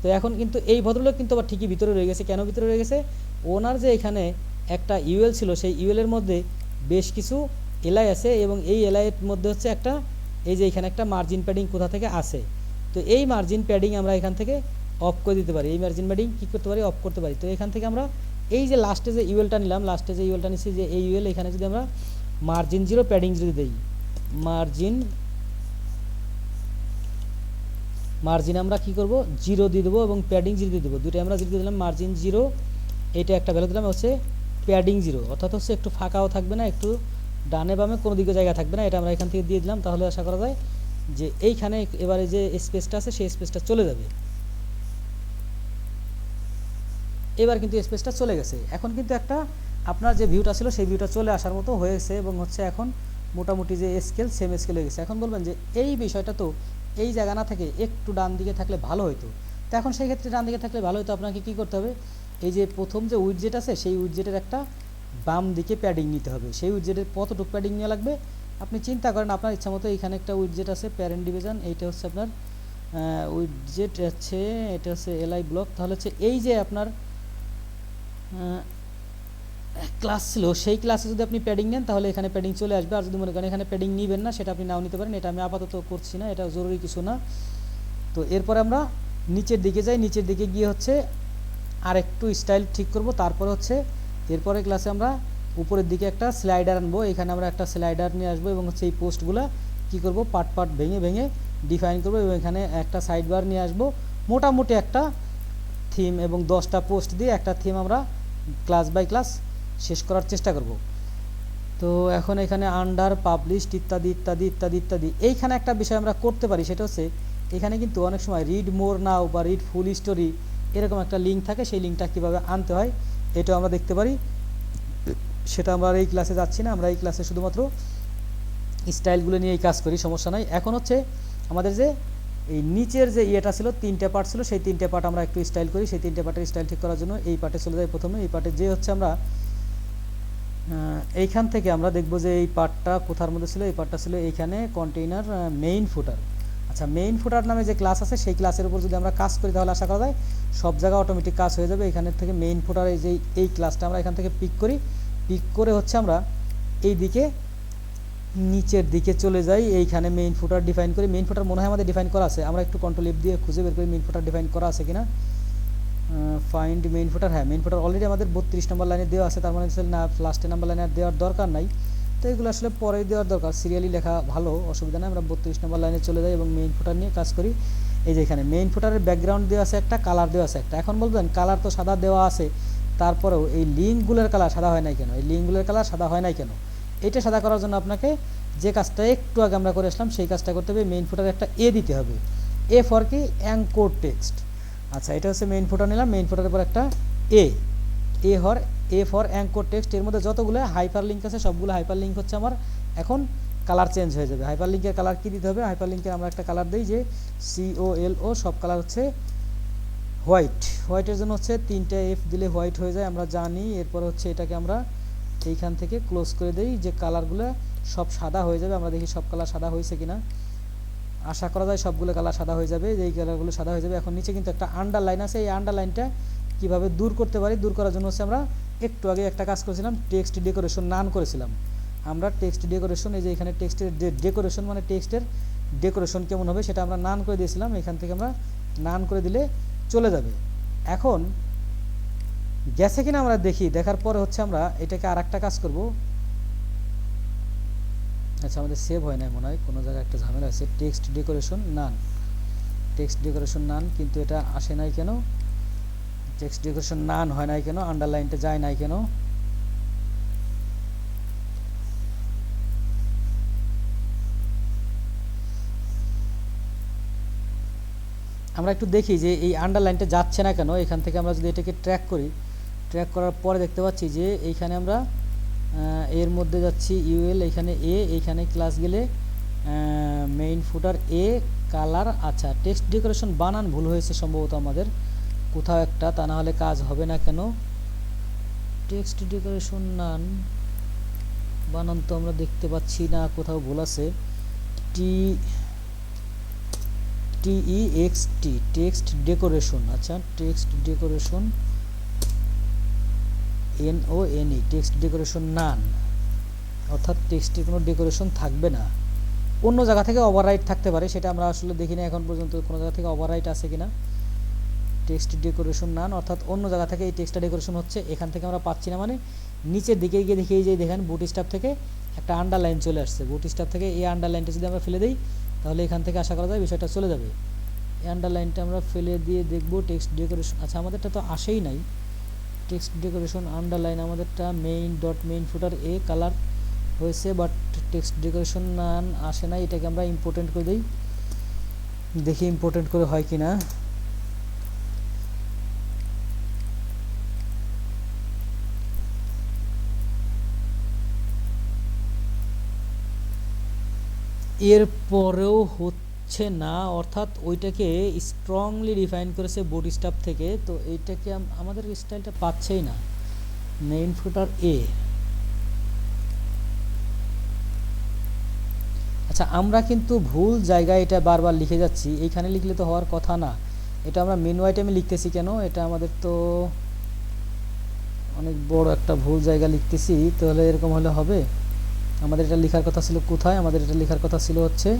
তো এখন কিন্তু এই ভদ্রলোক কিন্তু আবার ঠিকই ভিতরে রয়ে গেছে। কেন ভিতরে রয়ে গেছে, ওনার যে এখানে একটা ইউএল ছিল সেই ইউএলের মধ্যে বেশ কিছু এলআই আছে এবং এই এলআইয়ের মধ্যে হচ্ছে একটা এই যে এখানে একটা মার্জিন প্যাডিং কোথা থেকে আসে। তো এই মার্জিন প্যাডিং আমরা এখান থেকে অফ করে দিতে পারি। এই মার্জিন প্যাডিং কী করতে পারি, অফ করতে পারি। তো এখান থেকে আমরা এই যে লাস্টে যে ইউএলটা নিলাম, লাস্টে যে ইউএলটা নিচ্ছি যে এই ইউএল, এখানে যদি আমরা মার্জিন 0 প্যাডিং যদি দিই, মার্জিন আমরা কি করব 0 দিয়ে দেবো এবং প্যাডিং 0 দিয়ে দেবো। দুটো আমরা 0 দিয়ে দিলাম, মার্জিন 0, এটা একটা ভ্যালু দিলাম হচ্ছে প্যাডিং 0, অর্থাৎ হচ্ছে একটু ফাঁকাও থাকবে না, একটু ডানে বামে কোনো দিকে জায়গা থাকবে না। এটা আমরা এখান থেকে দিয়ে দিলাম, তাহলে আশা করা যায় যে এইখানে এবারে যে স্পেসটা আছে সেই স্পেসটা চলে যাবে। এবার কিন্তু স্পেসটা চলে গেছে। এখন কিন্তু একটা আপনার যে ভিউটা ছিল সেই ভিউটা চলে আসার মতো হয়েছে এবং হচ্ছে এখন মোটামুটি যে স্কেল সেম স্কেল হয়ে গেছে। এখন বলবেন যে এই বিষয়টা তো এই জায়গা না থেকে একটু ডান দিকে থাকলে ভালো হতো। তো এখন সেই ক্ষেত্রে ডান দিকে থাকলে ভালো হতো, আপনাকে কী করতে হবে, এই যে প্রথম যে উইডজেট আছে সেই উইডজেটের একটা বাম দিকে প্যাডিং নিতে হবে। সেই উইডজেটের কতটুকু প্যাডিং নেওয়া লাগবে আপনি চিন্তা করেন আপনার ইচ্ছা মতো। এখানে একটা উইডজেট আছে প্যারেন্ট ডিভিশন, এইটা হচ্ছে আপনার উইডজেট হচ্ছে, এটা হচ্ছে এলআই ব্লক। তাহলে হচ্ছে এই যে আপনার ক্লাস ছিল সেই ক্লাসে যদি আপনি প্যাডিং নেন তাহলে এখানে প্যাডিং চলে আসবে। আর যদি মনে করেন এখানে প্যাডিং নেবেন না সেটা আপনি নাও নিতে পারেন, এটা আমি আপাতত করছি না, এটা জরুরি কিছু না। তো এরপরে আমরা নিচের দিকে যাই, নিচের দিকে গিয়ে হচ্ছে আর একটু স্টাইল ঠিক করব। তারপরে হচ্ছে এরপরে ক্লাসে আমরা উপরের দিকে একটা স্লাইডার আনবো, এখানে আমরা একটা স্লাইডার নিয়ে আসবো এবং হচ্ছে এই পোস্টগুলো কী করব পার্ট পার্ট ভেঙে ভেঙে ডিফাইন করবো এবং এখানে একটা সাইড বার নিয়ে আসবো। মোটামুটি একটা থিম এবং 10টা পোস্ট দিয়ে একটা থিম আমরা ক্লাস বাই ক্লাস শেষ করার চেষ্টা করব। তো এখন এখানে আন্ডার পাবলিশড ইত্যাদি ইত্যাদি ইত্যাদি ইত্যাদি এইখানে একটা বিষয় আমরা করতে পারি, সেটা হচ্ছে এখানে কিন্তু অনেক সময় রিড মোর নাও বা রিড ফুল স্টোরি এরকম একটা লিঙ্ক থাকে, সেই লিঙ্কটা কীভাবে আনতে হয় এটাও আমরা দেখতে পারি। সেটা আমরা এই ক্লাসে যাচ্ছি না, আমরা এই ক্লাসে শুধুমাত্র স্টাইলগুলো নিয়েই কাজ করি, সমস্যা নাই। এখন হচ্ছে আমাদের যে এই নিচের যে ইয়েটা ছিল 3টে পার্ট ছিল সেই 3টে পার্ট আমরা একটু স্টাইল করি। সেই 3টে পার্টের স্টাইল ঠিক করার জন্য এই পার্টে চলে যাই প্রথমে। এই পার্টে যে হচ্ছে আমরা এইখান থেকে আমরা দেখব যে এই পার্টটা কোথার মধ্যে ছিল, এই পার্টটা ছিল এইখানে কন্টেইনার মেইন ফুটার। আচ্ছা মেইন ফুটার নামে যে ক্লাস আছে সেই ক্লাসের উপর যদি আমরা কাজ করি তাহলে আশা করা যায় সব জায়গায় অটোমেটিক কাজ হয়ে যাবে। এখান থেকে মেইন ফুটার এই ক্লাসটা আমরা এখান থেকে পিক করি, পিক করে হচ্ছে আমরা এই দিকে নিচের দিকে চলে যাই, এইখানে মেইন ফুটার ডিফাইন করি। মেইন ফুটার মনে হয় আমাদের ডিফাইন করা আছে, আমরা একটু কন্ট্রোল এফ দিয়ে খুঁজে বের করি মেইন ফুটার ডিফাইন করা আছে কিনা। ফাইন্ড মেইন ফুটার, হ্যাঁ মেইন ফুটার অলরেডি আমাদের 32 নম্বর লাইনে দেওয়া আছে, তার মানে না লাস্টে নাম্বার লাইনে আর দেওয়ার দরকার নাই। তো এগুলো আসলে পরে দেওয়ার দরকার, সিরিয়ালি লেখা ভালো, অসুবিধা নেই। আমরা 32 নম্বর লাইনে চলে যাই এবং মেইন ফুটার নিয়ে কাজ করি। এই যে এখানে মেইন ফুটারের ব্যাকগ্রাউন্ড দেওয়া আছে একটা, কালার দেওয়া আছে একটা। এখন বলবেন কালার তো সাদা দেওয়া আছে, তারপরেও এই লিঙ্কগুলোর কালার সাদা হয় নাই কেন, এই লিঙ্কগুলোর কালার সাদা হয় নাই কেন? এটা সাদা করার জন্য আপনাকে যে কাজটা একটু আগে আমরা করে আসলাম সেই কাজটা করতে হবে। মেইন ফুটারে একটা এ দিতে হবে, এ ফর কি অ্যাঙ্কর টেক্সট। আচ্ছা এটা হচ্ছে মেইন ফুটার নিলাম, মেইন ফুটারের পর একটা এ ফর অ্যাঙ্কর টেক্সট। এর মধ্যে যতগুলো হাইপার লিঙ্ক আছে সবগুলো হাইপার লিঙ্ক হচ্ছে আমার এখন কালার চেঞ্জ হয়ে যাবে। হাইপার লিঙ্কের কালার কী দিতে হবে, হাইপার লিঙ্কের আমরা একটা কালার দিই যে COLO, সব কালার হচ্ছে হোয়াইট। হোয়াইটের জন্য হচ্ছে 3টে F দিলে হোয়াইট হয়ে যায় আমরা জানি। এরপর হচ্ছে এটাকে আমরা এইখান থেকে ক্লোজ করে দিই যে কালারগুলো সব সাদা হয়ে যাবে। আমরা দেখি সব কালার সাদা হয়েছে কিনা, আশা করা যায় সবগুলো কালার সাদা হয়ে যাবে, যেই কালারগুলো সাদা হয়ে যাবে। এখন নিচে কিন্তু একটা আন্ডারলাইন আছে, এই আন্ডারলাইনটা কীভাবে দূর করতে পারি, দূর করার জন্য হচ্ছে আমরা একটু আগে একটা কাজ করেছিলাম, টেক্সট ডেকোরেশন নান করেছিলাম আমরা। টেক্সট ডেকোরেশন, এই যে এখানে টেক্সটের ডেকোরেশন মানে টেক্সটের ডেকোরেশন কেমন হবে সেটা আমরা নান করে দিয়েছিলাম, এখান থেকে আমরা নান করে দিলে চলে যাবে। এখন গেছে কিনা আমরা দেখি, দেখার পরে হচ্ছে আমরা এটাকে আর একটা কাজ করব। আচ্ছা আমাদের সেভ হয় না মনে হয়, কোনো জায়গায় একটা ঝামেলা আছে। টেক্সট ডেকোরেশন নান, টেক্সট ডেকোরেশন নান, কিন্তু এটা আসে নাই কেন? টেক্সট ডেকোরেশন নান হয় নাই কেন? আন্ডারলাইনটা যায় নাই কেন? আমরা একটু দেখি যে এই আন্ডারলাইনটা যাচ্ছে না কেন। এখান থেকে আমরা যদি এটাকে ট্র্যাক করি, ট্র্যাক করার পরে দেখতে পাচ্ছি যে এইখানে আমরা এর মধ্যে যাচ্ছি ইউএল, এখানে এ, এইখানে ক্লাস গেলে মেইন ফুটার এ কালার। আচ্ছা টেক্সট ডেকোরেশন বানান ভুল হয়েছে সম্ভবত আমাদের কোথাও একটা, তা না হলে কাজ হবে না কেন? টেক্সট ডেকোরেশন নান বানান তো আমরা দেখতে পাচ্ছি না, কোথাও ভুল আছে। টি টিইএক্সটি টেক্সট ডেকোরেশন, আচ্ছা text decoration NONE text decoration নান, অর্থাৎ টেক্সটে কোনো ডেকোরেশন থাকবে না। অন্য জায়গা থেকে ওভাররাইট থাকতে পারে, সেটা আমরা আসলে দেখিনি এখন পর্যন্ত কোনো জায়গা থেকে ওভাররাইট আছে কিনা। টেক্সট ডেকোরেশন নান অর্থাৎ অন্য জায়গা থেকে এই টেক্সটটা ডেকোরেশন হচ্ছে, এখান থেকে আমরা পাচ্ছি না। মানে নিচের দিকে গিয়ে দেখি যে দেখেন বুটস্ট্র্যাপ থেকে একটা আন্ডারলাইন চলে আসছে। বুটস্ট্র্যাপ থেকে এই আন্ডারলাইনটা যদি আমরা ফেলে দিই তাহলে এখান থেকে আশা করা যায় বিষয়টা চলে যাবে। এই আন্ডারলাইনটা আমরা ফেলে দিয়ে দেখব টেক্সট ডেকোরেশন। আচ্ছা আমাদেরটা তো আসেই নাই টেক্সট ডেকোরেশন আন্ডারলাইন, আমাদেরটা মেইন ডট মেইন ফুটার এ কালার হয়েছে, বাট টেক্সট ডেকোরেশন নান আসে নাই। এটাকে আমরা ইম্পর্টেন্ট করে দিই, দেখি ইম্পর্টেন্ট করে হয় কিনা। এরপরেও হচ্ছে না, অর্থাৎ ওইটাকে স্ট্রংলি ডিফাইন করেছে বুটস্ট্র্যাপ থেকে, তো এইটাকে আমাদের স্টাইলটা পাচ্ছেই না। মেইন ফুটার এ, আচ্ছা আমরা কিন্তু ভুল জায়গায় এটা বারবার লিখে যাচ্ছি, এইখানে লিখলে তো হওয়ার কথা না। এটা আমরা মেনু আইটেমে লিখতেছি কেন? এটা আমাদের তো অনেক বড় একটা ভুল জায়গা লিখতেছি, তাহলে এরকম হলে হবে? আমাদের এটা লেখার কথা ছিল কোথায়? আমাদের এটা লেখার কথা ছিল হচ্ছে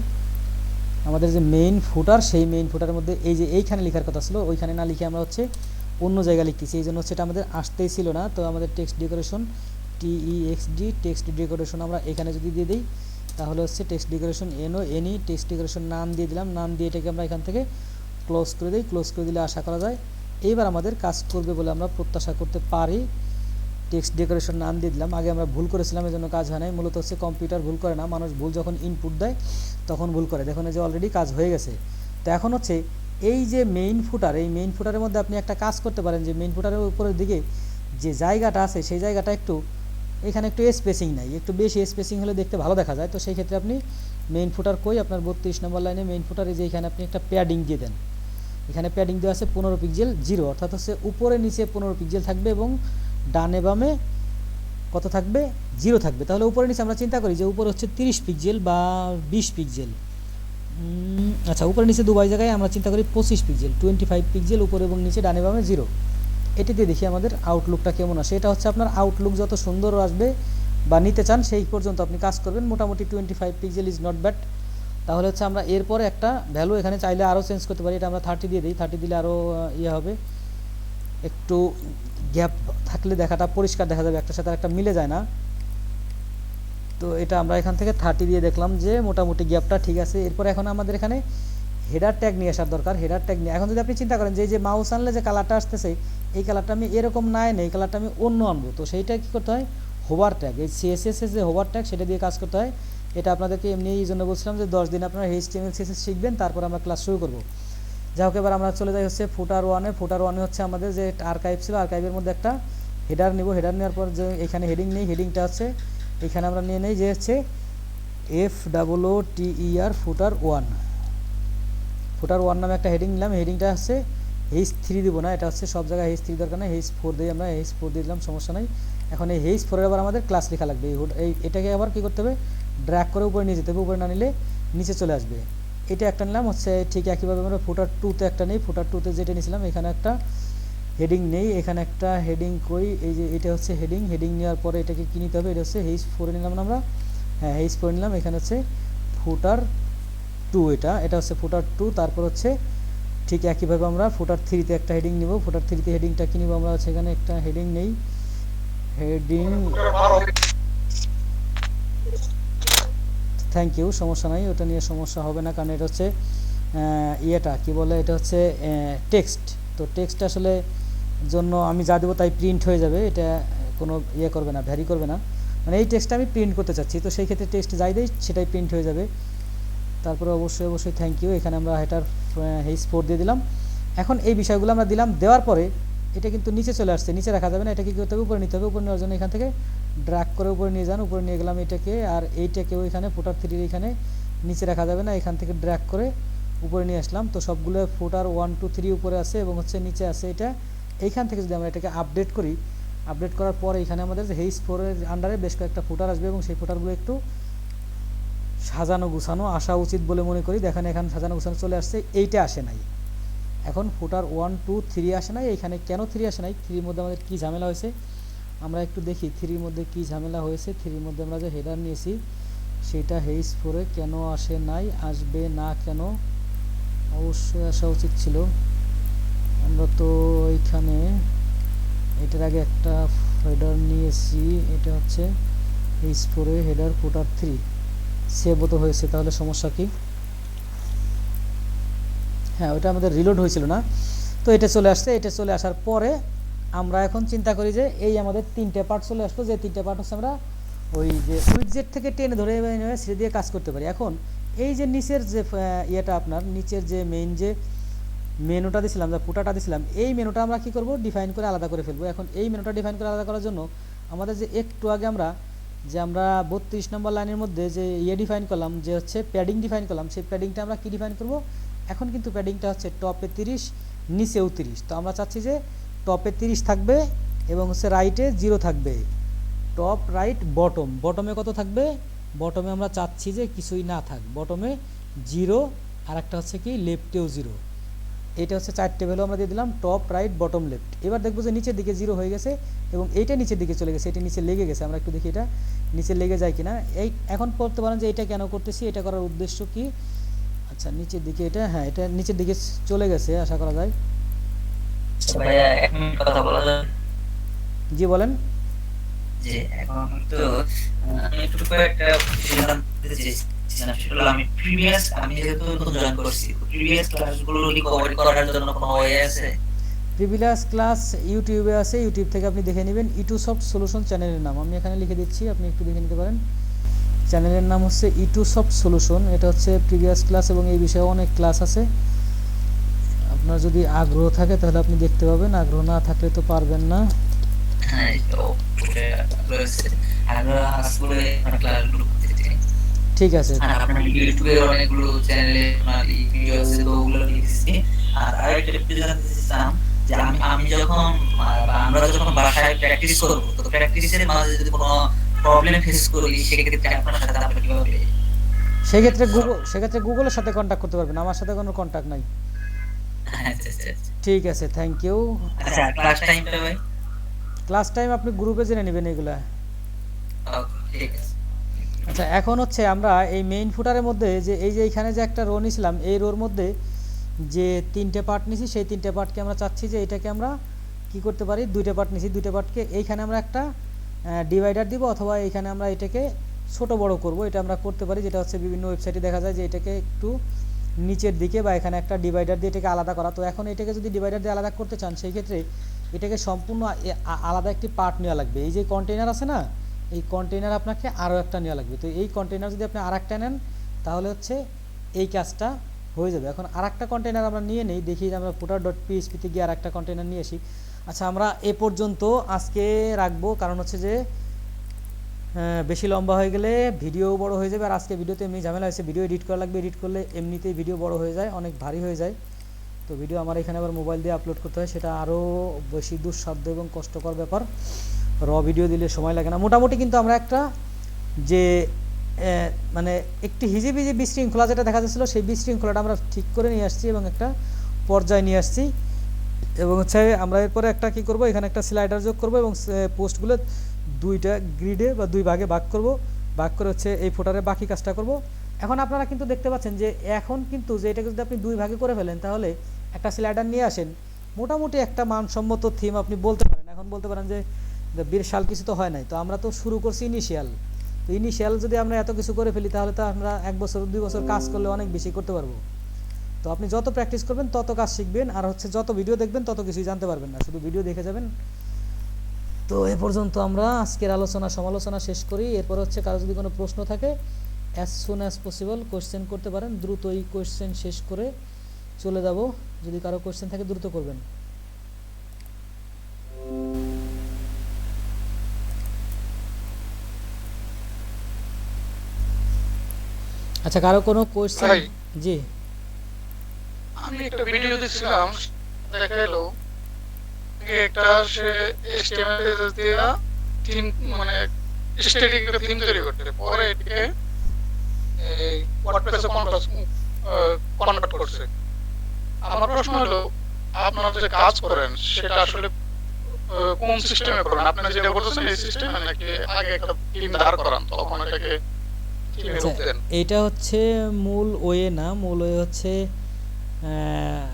আমাদের যে মেইন ফুটার, সেই মেইন ফুটারের মধ্যে এই যে এইখানে লেখার কথা ছিল, ওইখানে না লিখে আমরা হচ্ছে অন্য জায়গায় লিখতেছি, এই জন্য হচ্ছে এটা আমাদের আসতেই ছিল না। তো আমাদের text decoration TEXD text decoration আমরা এখানে যদি দিয়ে দিই তাহলে হচ্ছে text decoration NONE text decoration নাম দিয়ে দিলাম। নাম দিয়ে এটাকে আমরা এখান থেকে ক্লোজ করে দিই। ক্লোজ করে দিলে আশা করা যায় এইবার আমাদের কাজ করবে বলে আমরা প্রত্যাশা করতে পারি। টেক্সট ডেকোরেশন নাম দিয়ে দিলাম। আগে আমরা ভুল করেছিলাম, এই জন্য কাজ হয় নাই। মূলত হচ্ছে কম্পিউটার ভুল করে না, মানুষ ভুল যখন ইনপুট দেয় তখন ভুল করে। দেখুন এই যে অলরেডি কাজ হয়ে গেছে। তো এখন হচ্ছে এই যে মেইন ফুটার, এই মেইন ফুটারের মধ্যে আপনি একটা কাজ করতে পারেন যে মেইন ফুটারের উপরের দিকে যে জায়গাটা আছে সেই জায়গাটা একটু এখানে একটু স্পেসিং নাই, একটু বেশি স্পেসিং হলে দেখতে ভালো দেখা যায়। তো সেই ক্ষেত্রে আপনি মেইন ফুটার কই আপনার 32 নম্বর লাইনে মেইন ফুটারে যে এখানে আপনি একটা প্যাডিং দিয়ে দেন। এখানে প্যাডিং দেওয়া আছে 15 পিক্সেল 0, অর্থাৎ হচ্ছে উপরে নিচে 15 পিক্সেল থাকবে এবং ডানে বামে কত থাকবে? 0 থাকবে। তাহলে উপরে নিচে আমরা চিন্তা করি যে উপরে হচ্ছে 30 পিক্সেল বা 20 পিক্সেল। আচ্ছা উপরে নিচে দুবাই জায়গায় আমরা চিন্তা করি 25 পিক্সেল, 25 পিক্সেল উপরে এবং নিচে ডানে বামে 0। এটিতে দেখি আমাদের আউটলুকটা কেমন আসে। এটা হচ্ছে আপনার আউটলুক যত সুন্দর আসবে বা নিতে চান সেই পর্যন্ত আপনি কাজ করবেন। মোটামুটি 25 পিক্সেল ইজ নট ব্যাড। তাহলে হচ্ছে আমরা এরপরে একটা ভ্যালু এখানে চাইলে আরও চেঞ্জ করতে পারি। এটা আমরা 30 দিয়ে দিই, 30 দিলে আরও ইয়ে হবে, একটু গ্যাপ থাকলে দেখাটা পরিষ্কার দেখা যাবে, একটার সাথে একটা মিলে যায় না। তো এটা আমরা এখান থেকে 30 দিয়ে দেখলাম যে মোটামুটি গ্যাপটা ঠিক আছে। এরপর এখন আমাদের এখানে হেডার ট্যাগ নিয়ে আসার দরকার। হেডার ট্যাগ নিয়ে এখন যদি আপনি চিন্তা করেন যে মাউস আনলে যে কালারটা আসতেছে এই কালারটা আমি এরকম না এনে এই কালারটা আমি অন্য আনবো, তো সেইটা কী করতে হয়? হোভার ট্যাগ, এই CSS এর যে হোভার ট্যাগ সেটা দিয়ে কাজ করতে হয়। এটা আপনাদেরকে এমনি এই জন্য বলছিলাম যে 10 দিন আপনারা HTML CSS শিখবেন, তারপর আমরা ক্লাস শুরু করবো। যাই হোক এবার আমরা চলে যাই হচ্ছে ফুটার ওয়ানে। ফুটার ওয়ানে হচ্ছে আমাদের যে আর্কাইভ ছিল, আর্কাইভের মধ্যে একটা হেডার নিব। হেডার নেওয়ার পর যে এখানে হেডিং নেই, হেডিংটা হচ্ছে এখানে আমরা নিয়ে নেই যে হচ্ছে FOOTER ফুটার ওয়ান। ফুটার ওয়ান নামে একটা হেডিং নিলাম। হেডিংটা হচ্ছে H3 দিব না, এটা হচ্ছে সব জায়গায় H3 দরকার নেই, H4 দিই আমরা। H4 দিয়ে দিলাম, সমস্যা নেই। এখন এই H4 এর আবার আমাদের ক্লাস লেখা লাগবে। এটাকে আবার কী করতে হবে? ড্র্যাগ করে উপরে নিয়ে যেতে হবে, উপরে না নিলে নিচে চলে আসবে। এটা একটা নিলাম হচ্ছে ঠিক একইভাবে আমরা ফুটার 2তে একটা নেই। ফুটার 2তে যেটা নিয়েছিলাম এখানে একটা হেডিং নেই, এখানে একটা হেডিং কই, এই যে এটা হচ্ছে হেডিং। হেডিং নেওয়ার পরে এটাকে কী নিতে হবে? এটা হচ্ছে H4 নিলাম না আমরা, হ্যাঁ H4 নিলাম। এখানে হচ্ছে ফুটার 2, এটা হচ্ছে ফুটার 2। তারপর হচ্ছে ঠিক একইভাবে আমরা ফুটার 3-তে একটা হেডিং নিব। ফুটার 3-তে হেডিংটা কি নিব আমরা, সেখানে একটা হেডিং নেই, হেডিং, থ্যাংক ইউ, সমস্যা নাই, ওটা নিয়ে সমস্যা হবে না, কারণ এটা হচ্ছে ইয়েটা কি বলে, এটা হচ্ছে টেক্সট। তো টেক্সট আসলে জন্য আমি যা দেবো তাই প্রিন্ট হয়ে যাবে, এটা কোনো ইয়ে করবে না, ভ্যারি করবে না, মানে এই টেক্সটটা আমি প্রিন্ট করতে চাচ্ছি, তো সেই ক্ষেত্রে টেক্সট যাই দেই সেটাই প্রিন্ট হয়ে যাবে। তারপরে অবশ্যই থ্যাংক ইউ, এখানে আমরা হেটার হেইস 4 দিয়ে দিলাম। এখন এই বিষয়গুলো আমরা দিলাম, দেওয়ার পরে এটা কিন্তু নিচে চলে আসছে, নিচে রাখা যাবে না, এটা কি করতে হবে, উপরে নিতে হবে। উপরে নেওয়ার জন্য এখান থেকে ড্র্যাগ করে উপরে নিয়ে যান, উপরে নিয়ে গেলাম এটাকে, আর এইটাকেও এখানে ফুটার 3 এখানে নিচে রাখা যাবে না, এখান থেকে ড্র্যাগ করে উপরে নিয়ে আসলাম। তো সবগুলো ফুটার 1 2 3 উপরে আছে এবং হচ্ছে নিচে আছে এটা। এইখান থেকে যদি আমরা এটাকে আপডেট করি, আপডেট করার পরে এখানে আমাদের হেইস 4 এর আন্ডারে বেশ কয়েকটা ফুটার আসবে এবং সেই ফুটারগুলো একটু সাজানো গুছানো আসা উচিত বলে মনে করি। দেখেন এখানে সাজানো গুছানো চলে আসছে, এইটা আসে নাই। এখন ফুটার 1 2 3 আসে নাই, এখানে কেন 3 আসে নাই, 3 মধ্যে আমাদের কী ঝামেলা হয়েছে আমরা একটু দেখি। 3 মধ্যে কী ঝামেলা হয়েছে, 3 মধ্যে আমরা যে হেডার নিয়েছি সেটা হেইস 4 কেন আসে নাই, আসবে না কেন, অবশ্যই আসা উচিত ছিল। আমরা তো এইখানে এটার আগে একটা হেডার নিয়েছি, এটা হচ্ছে হেইস 4 হেডার ফুটার 3 সেভও তো হয়েছে, তাহলে সমস্যা কি? হ্যাঁ, ওটা আমাদের রিলোড হয়েছিল না, তো এটা চলে আসছে। এটা চলে আসার পরে আমরা এখন চিন্তা করি যে এই আমাদের 3টে পার্ট চলে আসলো, যে 3টে পার্ট হচ্ছে আমরা ওই যে উইডজেট থেকে টেনে ধরে সেটা দিয়ে কাজ করতে পারি। এখন এই যে নিচের যে ইয়েটা আপনার নিচের যে মেইন যে মেনুটা দিয়েছিলাম, যে ফুটাটা দিয়েছিলাম, এই মেনুটা আমরা কি করব, ডিফাইন করে আলাদা করে ফেলবো। এখন এই মেনুটা ডিফাইন করে আলাদা করার জন্য আমাদের যে একটু আগে আমরা 32 নম্বর লাইনের মধ্যে যে ডিফাইন করলাম, যে হচ্ছে প্যাডিং ডিফাইন করলাম, সেই প্যাডিংটা আমরা কি ডিফাইন করব, এখন কিন্তু প্যাডিংটা হচ্ছে টপে 30 নিচেও 30। তো আমরা চাচ্ছি যে টপে 30 থাকবে এবং হচ্ছে রাইটে 0 থাকবে, টপ রাইট বটম, বটমে কত থাকবে, বটমে আমরা চাচ্ছি যে কিছুই না থাক, বটমে 0, আর একটা হচ্ছে কি লেফটেও 0। এটা হচ্ছে 4টে ভ্যালু আমরা দিয়ে দিলাম, টপ রাইট বটম লেফট। এবার দেখবো যে নিচের দিকে 0 হয়ে গেছে এবং এইটা নিচের দিকে চলে গেছে, এটা নিচে লেগে গেছে, আমরা একটু দেখি এটা নিচে লেগে যায় কিনা। এই এখন বলতে পারেন যে এটা কেন করতেছি, এটা করার উদ্দেশ্য কি, আচ্ছা নিচের দিকে এটা, হ্যাঁ এটা নিচের দিকে চলে গেছে আশা করা যায়। ভাইয়া এক মিনিট কথা বলা যায়? জি বলেন। যে এখন তো আমি একটু একটা বিষয় জানতে চাইছিলাম, সেটা হলো আমি যেহেতু নতুন জয়েন করছি, প্রিভিয়াস ক্লাসগুলো রিকভারি করার জন্য কোনো ওয়ে আছে? প্রিভিয়াস ক্লাস ইউটিউবে আছে, ইউটিউব থেকে আপনি দেখে নেবেন। ইটুসফট সলিউশন চ্যানেলের নাম আমি এখানে লিখে দিচ্ছি, আপনি একটু দেখে নিতে পারেন। চ্যানেলের নাম হচ্ছে ইটুসফট সলিউশন, এটা হচ্ছে প্রিভিয়াস ক্লাস এবং এই বিষয়ে অনেক ক্লাস আছে। আপনার যদি আগ্রহ থাকে তাহলে আপনি দেখতে পাবেন, আগ্রহ না থাকলে তো পারবেন না। হ্যাঁ, তো রয়েছে আমরা আসলে ক্লাসগুলো করতে। ঠিক আছে, আর আপনার ইউটিউবে অনেকগুলো চ্যানেলে আপনার এই ভিডিও আছে, তো ওগুলো দেখতেছি। আর আরেকটা একটু জানতে চাচ্ছিলাম যে আমি যখন বা আমরা যখন বাসায় প্র্যাকটিস করবো, তো প্র্যাকটিসের মাঝে যদি কোনো প্রবলেম ফেস করি, সেক্ষেত্রে আপনার সাথে আমরা কিভাবে? সেক্ষেত্রে গুগলের সাথে কন্ট্যাক্ট করতে পারবেন, আমার সাথে কোনো কন্ট্যাক্ট নাই। আচ্ছা আচ্ছা আচ্ছা। ঠিক আছে, থ্যাংক ইউ। আচ্ছা, ক্লাস টাইমটা ভাই? ক্লাস টাইম আপনি গ্রুপে জেনে নেবেন এগুলা। ওকে, ঠিক আছে। আচ্ছা, এখন হচ্ছে আমরা এই মেইন ফুটারের মধ্যে যে এই যে এখানে যে একটা রো নিয়েছিলাম, এই রোর মধ্যে যে 3টে পার্ট নিয়েছি, সেই 3টে পার্টকে আমরা চাচ্ছি যে এটাকে আমরা কি করতে পারি, 2টে পার্ট নিয়েছি, 2টে পার্টকে এইখানে আমরা একটা ডিভাইডার দিব, অথবা এইখানে আমরা এটাকে ছোট বড় করব, এটা আমরা করতে পারি। যেটা হচ্ছে বিভিন্ন ওয়েবসাইটে দেখা যায় যে এটাকে একটু নিচের দিকে বা এখানে একটা ডিভাইডার দিয়ে এটাকে আলাদা করা। তো এখন এটাকে যদি ডিভাইডার দিয়ে আলাদা করতে চান, সেই ক্ষেত্রে এটাকে সম্পূর্ণ আলাদা একটি পার্ট নেওয়া লাগবে। এই যে কন্টেইনার আছে না, এই কন্টেইনার আপনাকে আরও একটা নেওয়া লাগবে। তো এই কন্টেইনার যদি আপনি আর একটা নেন, তাহলে হচ্ছে এই কাজটা হয়ে যাবে। এখন আর একটা কন্টেইনার আমরা নিয়ে নেই, দেখি আমরা footer.php-তে গিয়ে আর একটা কন্টেইনার নিয়ে আসি। আচ্ছা, আমরা এ পর্যন্ত আজকে রাখবো, কারণ হচ্ছে যে বেশি লম্বা হয়ে গেলে ভিডিও বড় হয়ে যাবে। আর আজকে ভিডিওতে এমনি ঝামেলা হয়েছে, ভিডিও এডিট করা লাগবে, এডিট করলে এমনিতেই ভিডিও বড় হয়ে যায়, অনেক ভারী হয়ে যায়। তো ভিডিও আমার এখানে আবার মোবাইল দিয়ে আপলোড করতে হয়, সেটা আরও বেশি দুঃসাধ্য এবং কষ্টকর ব্যাপার। র ভিডিও দিলে সময় লাগে না মোটামুটি, কিন্তু আমরা একটা যে মানে একটি হিজিবি যে বিশৃঙ্খলা যেটা দেখা যাচ্ছিলো, সেই বিশৃঙ্খলাটা আমরা ঠিক করে নিয়ে আসছি এবং একটা পর্যায়ে নিয়ে আসছি। এবং হচ্ছে আমরা এরপরে একটা কি করব, এখানে একটা স্লাইডার যোগ করব এবং পোস্টগুলো 2টা গ্রিডে বা 2 ভাগে ভাগ করব, ভাগ করে হচ্ছে এই ফুটারে বাকি কাজটা করব। এখন আপনারা কিন্তু দেখতে পাচ্ছেন যে এখন কিন্তু যে এটাকে যদি আপনি 2 ভাগে করে ফেলেন, তাহলে একটা স্লাইডার নিয়ে আসেন, মোটামুটি একটা মানসম্মত থিম আপনি বলতে পারেন। এখন বলতে পারেন যে বিশাল কিছু তো হয় নাই, তো আমরা তো শুরু করছি ইনিশিয়াল, তো ইনিশিয়াল যদি আমরা এত কিছু করে ফেলি তাহলে তো আমরা 1 বছর 2 বছর কাজ করলে অনেক বেশি করতে পারবো। তো আপনি যত প্র্যাকটিস করবেন তত কাজ শিখবেন, আর হচ্ছে যত ভিডিও দেখবেন তত কিছুই জানতে পারবেন না, শুধু ভিডিও দেখে যাবেন। তো এ পর্যন্ত আমরা আজকের আলোচনা সমালোচনা শেষ করি। এরপর হচ্ছে কারো যদি কোনো প্রশ্ন থাকে as soon as possible question করতে পারেন, দ্রুত এই কোশ্চেন শেষ করে চলে যাব। যদি কারো কোশ্চেন থাকে দ্রুত করবেন। আচ্ছা, কারো কোনো কোশ্চেন? ভাই জি, আমি একটা ভিডিও দেখছিলাম, দেখা গেল একটা সে HTML দিয়ে থিম মানে স্ট্যাটিক একটা থিম তৈরি করতে, পরে এটাকে এই ওয়ার্ডপ্রেসে কনভার্ট করছে। আমার প্রশ্ন হলো, আপনারা যে কাজ করেন সেটা আসলে কোন সিস্টেমে করেন? আপনারা যেটা বলতেছেন এই সিস্টেমে, নাকি আগে একটা টিম দাঁড় করান তখন এটাকে টিমে আচ্ছা, রূপ দেন? এইটা হচ্ছে মূল ওয়ে না, মূল ওয়ে হচ্ছে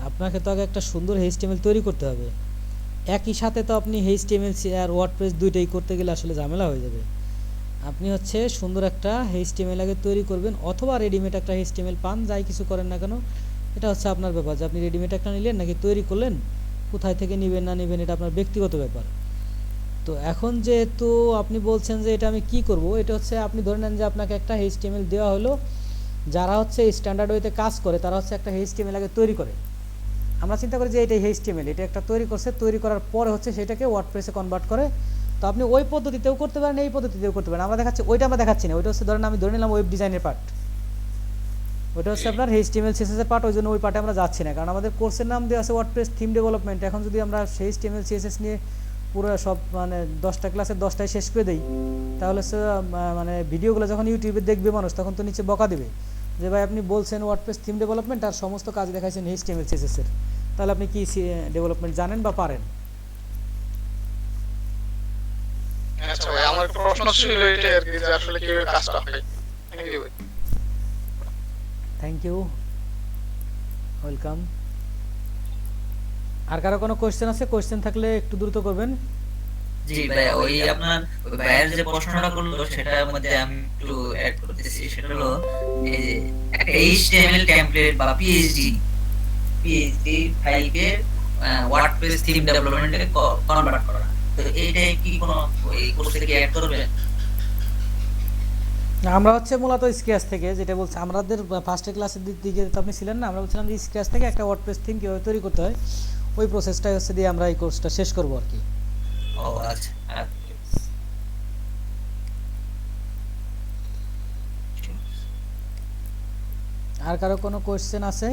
আপনাকে তো আগে একটা সুন্দর HTML তৈরি করতে হবে। একই সাথে তো আপনি HTML আর ওয়ার্ডপ্রেস দুইটাই করতে গেলে আসলে ঝামেলা হয়ে যাবে। আপনি হচ্ছে সুন্দর একটা HTML আগে তৈরি করবেন, অথবা রেডিমেড একটা HTML পান, যাই কিছু করেন না কেন এটা হচ্ছে আপনার ব্যাপার, যে আপনি রেডিমেড একটা নিলেন নাকি তৈরি করলেন, কোথায় থেকে নেবেন না নেবেন এটা আপনার ব্যক্তিগত ব্যাপার। তো এখন যেহেতু আপনি বলছেন যে এটা আমি কি করব, এটা হচ্ছে আপনি ধরে নেন যে আপনাকে একটা HTML দেওয়া হলো, যারা হচ্ছে স্ট্যান্ডার্ড ওয়েতে কাজ করে তারা হচ্ছে একটা HTML আগে তৈরি করে। আমরা চিন্তা করি যে এটা HTML, এটা একটা তৈরি করছে, তৈরি করার পরে হচ্ছে সেটাকে ওয়ার্ডপ্রেসে কনভার্ট করে। তো আপনি ওই পদ্ধতিতেও করতে পারেন, এই পদ্ধতিতেও করতে পারেন। আমরা দেখাচ্ছি ওইটা, আমরা দেখাচ্ছি না, ওইটা হচ্ছে ধরেন আমি ধরে নিলাম ওয়েব ডিজাইনের পার্ট, ওইটা হচ্ছে আপনার HTML CSS এর পার্ট, ওই জন্য ওই পার্টে আমরা যাচ্ছি না, কারণ আমাদের কোর্সের নাম দেওয়া আছে ওয়ার্ডপ্রেস থিম ডেভেলপমেন্ট। এখন যদি আমরা সেই HTML CSS নিয়ে পুরো সব মানে 10টা ক্লাসের 10টাই শেষ করে দেই, তাহলে মানে ভিডিওগুলো যখন ইউটিউবে দেখবে মানুষ তখন তো নিচে বকা দিবে যে ভাই আপনি বলছেন ওয়ার্ডপ্রেস থিম ডেভেলপমেন্ট আর সমস্ত কাজ দেখাইছেন HTML CSS এর, তাহলে আপনি কি ডেভেলপমেন্ট জানেন বা পারেন? আচ্ছা ভাই, আমার একটা প্রশ্ন ছিল এটা আর কি, যে আসলে কিভাবে কাজটা হয়। থ্যাংক ইউ ভাই। Thank you, welcome. আর কারো কোনো কোয়েশ্চেন আছে? কোয়েশ্চেন থাকলে একটু দ্রুত করবেন। জি ভাই, ওই আপনার ওই ভাইয়ের যে প্রশ্নটা করলো সেটার মধ্যে আমি একটু অ্যাড করতেছি। সেটা হলো এই যে একটা HTML টেমপ্লেট বা পিএইচডি ফাইলকে ওয়ার্ডপ্রেস থিম ডেভেলপমেন্টে কনভার্ট করা, তো এইটাই কি কোনো ওই কোর্সে কি অ্যাড করবেন? আমরা হচ্ছে মূলত স্ক্র্যাচ থেকে, যেটা বলছে আমাদের ফার্স্টের ক্লাসের দিকে তো আপনি ছিলেন না, আমরা বলছিলাম যে স্ক্র্যাচ থেকে একটা ওয়ার্ডপ্রেস থিম কীভাবে তৈরি করতে হয়, ওই প্রসেসটাই হচ্ছে দিয়ে আমরা এই কোর্সটা শেষ করবো আর কি। ও আচ্ছা, আর কারো কোনো কোয়েশ্চেন আছে?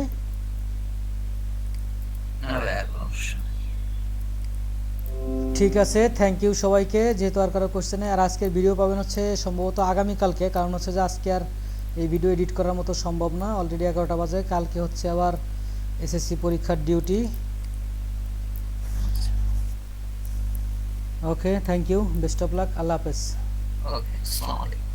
না ভাই, আর কোনো সমস্যা নেই। ঠিক আছে, থ্যাংক ইউ সবাইকে। যেহেতু আর কারো কোয়েশ্চেন নেই, আর আজকের ভিডিও পাবেন হচ্ছে সম্ভবত আগামীকালকে, কারণ হচ্ছে যে আজকে আর এই ভিডিও এডিট করার মতো সম্ভব না, অলরেডি 11টা বাজে। কালকে হচ্ছে আবার SSC পরীক্ষার duty. Okay, thank you, best of luck, আল্লাহ হাফেজ। ওকে, আসসালামু আলাইকুম।